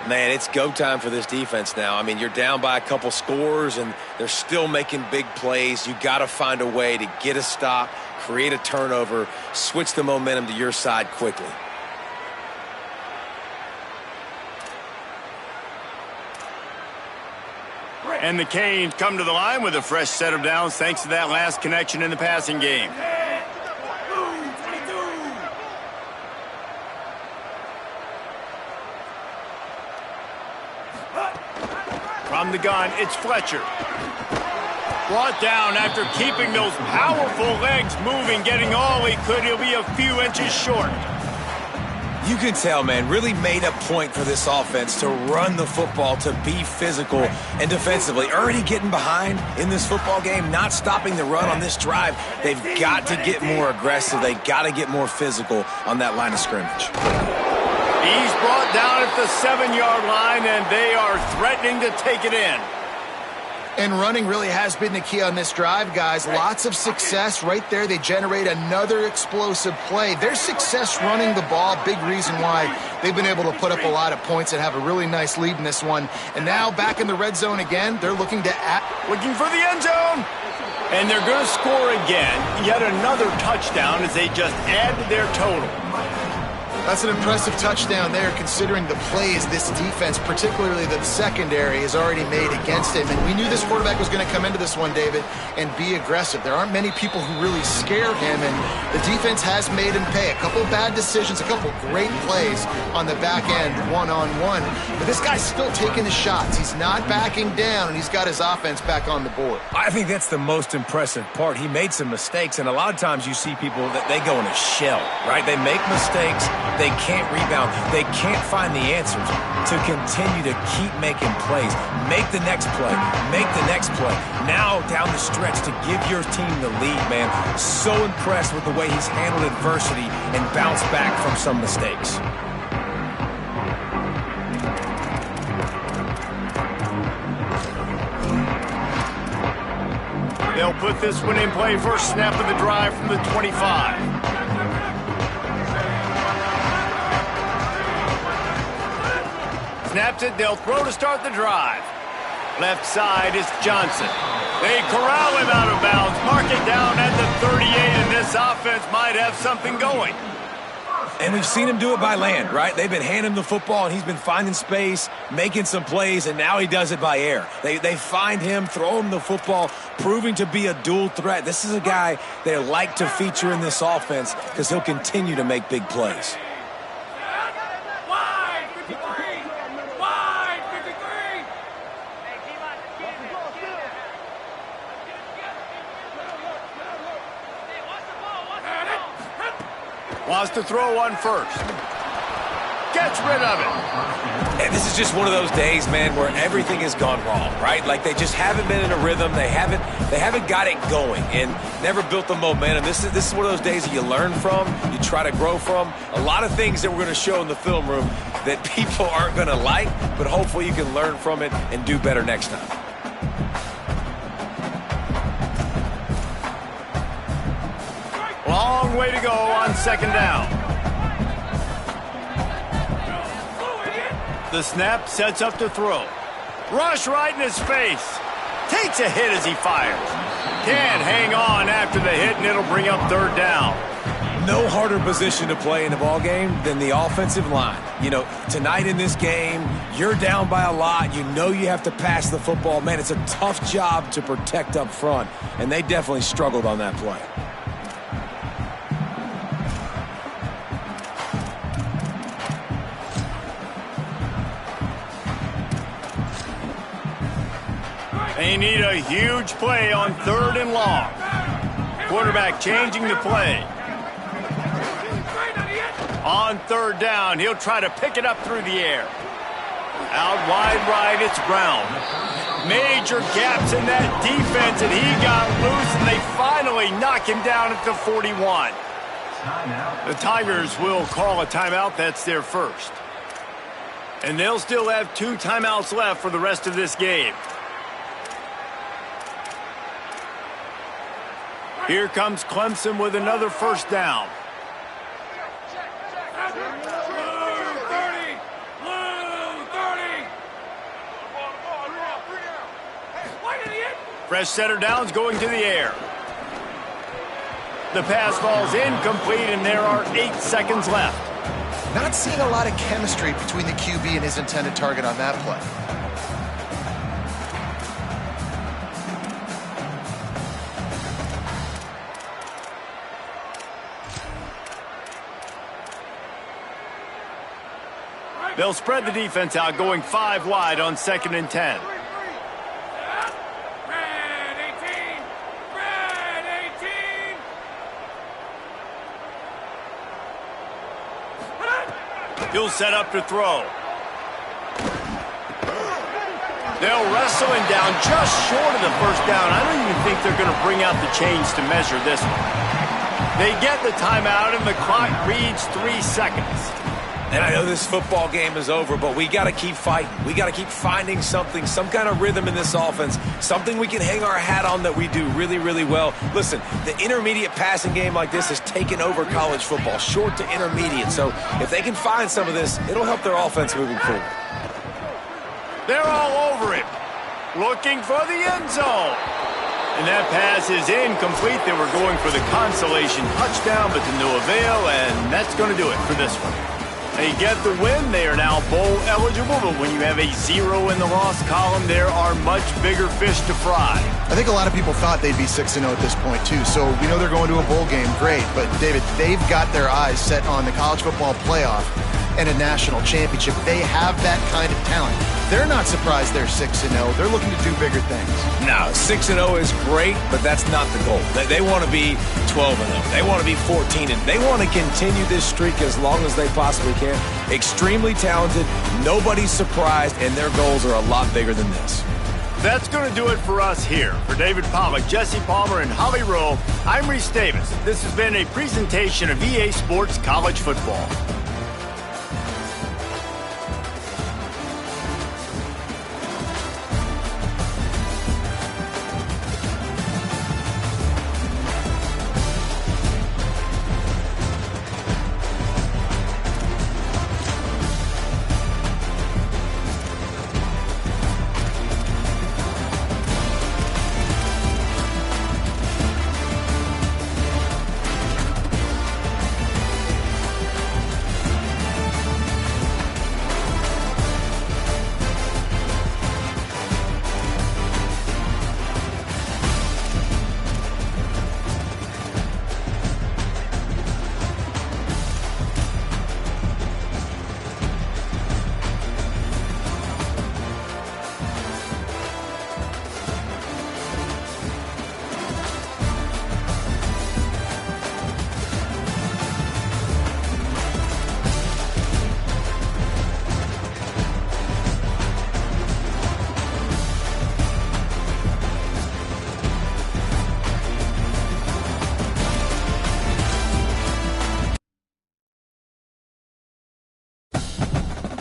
Speaker 4: Man, it's go time for this defense now. I mean, you're down by a couple scores, and they're still making big plays. You got to find a way to get a stop, create a turnover, switch the momentum to your side quickly.
Speaker 1: And the Canes come to the line with a fresh set of downs thanks to that last connection in the passing game. From the gun, it's Fletcher. Brought down after keeping those powerful legs moving, getting all he could. He'll be a few inches short.
Speaker 4: You can tell, man, really made a point for this offense to run the football, to be physical and defensively. Already getting behind in this football game, not stopping the run on this drive. They've got to get more aggressive. They got to get more physical on that line of scrimmage.
Speaker 1: He's brought down at the 7-yard line, and they are threatening to take it in.
Speaker 3: And running really has been the key on this drive, guys. Lots of success right there. They generate another explosive play. Their success running the ball, big reason why they've been able to put up a lot of points and have a really nice lead in this one. And now back in the red zone again, they're looking
Speaker 1: for the end zone. And they're going to score again. Yet another touchdown as they just add to their total.
Speaker 3: That's an impressive touchdown there, considering the plays this defense, particularly the secondary, has already made against him. And we knew this quarterback was going to come into this one, David, and be aggressive. There aren't many people who really scare him, and the defense has made him pay. A couple bad decisions, a couple great plays on the back end, one-on-one. But this guy's still taking his shots. He's not backing down, and he's got his offense back on the board.
Speaker 4: I think that's the most impressive part. He made some mistakes, and a lot of times you see people that they go in a shell, right? They make mistakes. They can't rebound. They can't find the answers to continue to keep making plays. Make the next play. Make the next play. Now down the stretch to give your team the lead, man. So impressed with the way he's handled adversity and bounced back from some mistakes.
Speaker 1: They'll put this one in play. First snap of the drive from the 25. Snaps it, they'll throw to start the drive. Left side is Johnson. They corral him out of bounds. Mark it down at the 38, and this offense might have something going.
Speaker 4: And we've seen him do it by land, right? They've been handing him the football, and he's been finding space, making some plays, and now he does it by air. They find him, throw him the football, proving to be a dual threat. This is a guy they like to feature in this offense because he'll continue to make big plays.
Speaker 1: Wants to throw one first. Gets rid of it.
Speaker 4: And this is just one of those days, man, where everything has gone wrong, right? Like they just haven't been in a rhythm. They haven't got it going and never built the momentum. This is one of those days that you learn from, you try to grow from. A lot of things that we're going to show in the film room that people aren't going to like, but hopefully you can learn from it and do better next time.
Speaker 1: Long way to go on second down. The snap sets up to throw. Rush right in his face. Takes a hit as he fires. Can't hang on after the hit, and it'll bring up third down.
Speaker 4: No harder position to play in a ball game than the offensive line. You know, tonight in this game, you're down by a lot. You know you have to pass the football. Man, it's a tough job to protect up front, and they definitely struggled on that play.
Speaker 1: They need a huge play on third and long. Quarterback changing the play. On third down, he'll try to pick it up through the air. Out wide right, it's Brown. Major gaps in that defense, and he got loose, and they finally knock him down at the 41. The Tigers will call a timeout. That's their first. And they'll still have 2 timeouts left for the rest of this game. Here comes Clemson with another first down. Fresh setter downs going to the air. The pass falls incomplete, and there are 8 seconds left.
Speaker 3: Not seeing a lot of chemistry between the QB and his intended target on that play.
Speaker 1: They'll spread the defense out, going 5 wide on 2nd and 10. He'll set up to throw. They'll wrestle him down just short of the first down. I don't even think they're going to bring out the chains to measure this one. They get the timeout, and the clock reads 3 seconds.
Speaker 4: And I know this football game is over, but we got to keep fighting. We got to keep finding something, some kind of rhythm in this offense, something we can hang our hat on that we do really, really well. Listen, the intermediate passing game like this has taken over college football, short to intermediate. So if they can find some of this, it'll help their offense moving forward.
Speaker 1: They're all over him, looking for the end zone. And that pass is incomplete. They were going for the consolation touchdown, but to no avail, and that's going to do it for this one. They get the win. They are now bowl eligible, but when you have a 0 in the loss column, there are much bigger fish to fry.
Speaker 3: I think a lot of people thought they'd be 6-0 at this point, too. So we know they're going to a bowl game. Great. But, David, they've got their eyes set on the college football playoff and a national championship. They have that kind of talent. They're not surprised they're 6-0. They're looking to do bigger things.
Speaker 4: No, 6-0 is great, but that's not the goal. They want to be 12-0. They want to be 14-0. They want to continue this streak as long as they possibly can. Extremely talented. Nobody's surprised, and their goals are a lot bigger than this.
Speaker 1: That's going to do it for us here. For David Pollack, Jesse Palmer, and Holly Rowe, I'm Reese Davis. This has been a presentation of EA Sports College Football.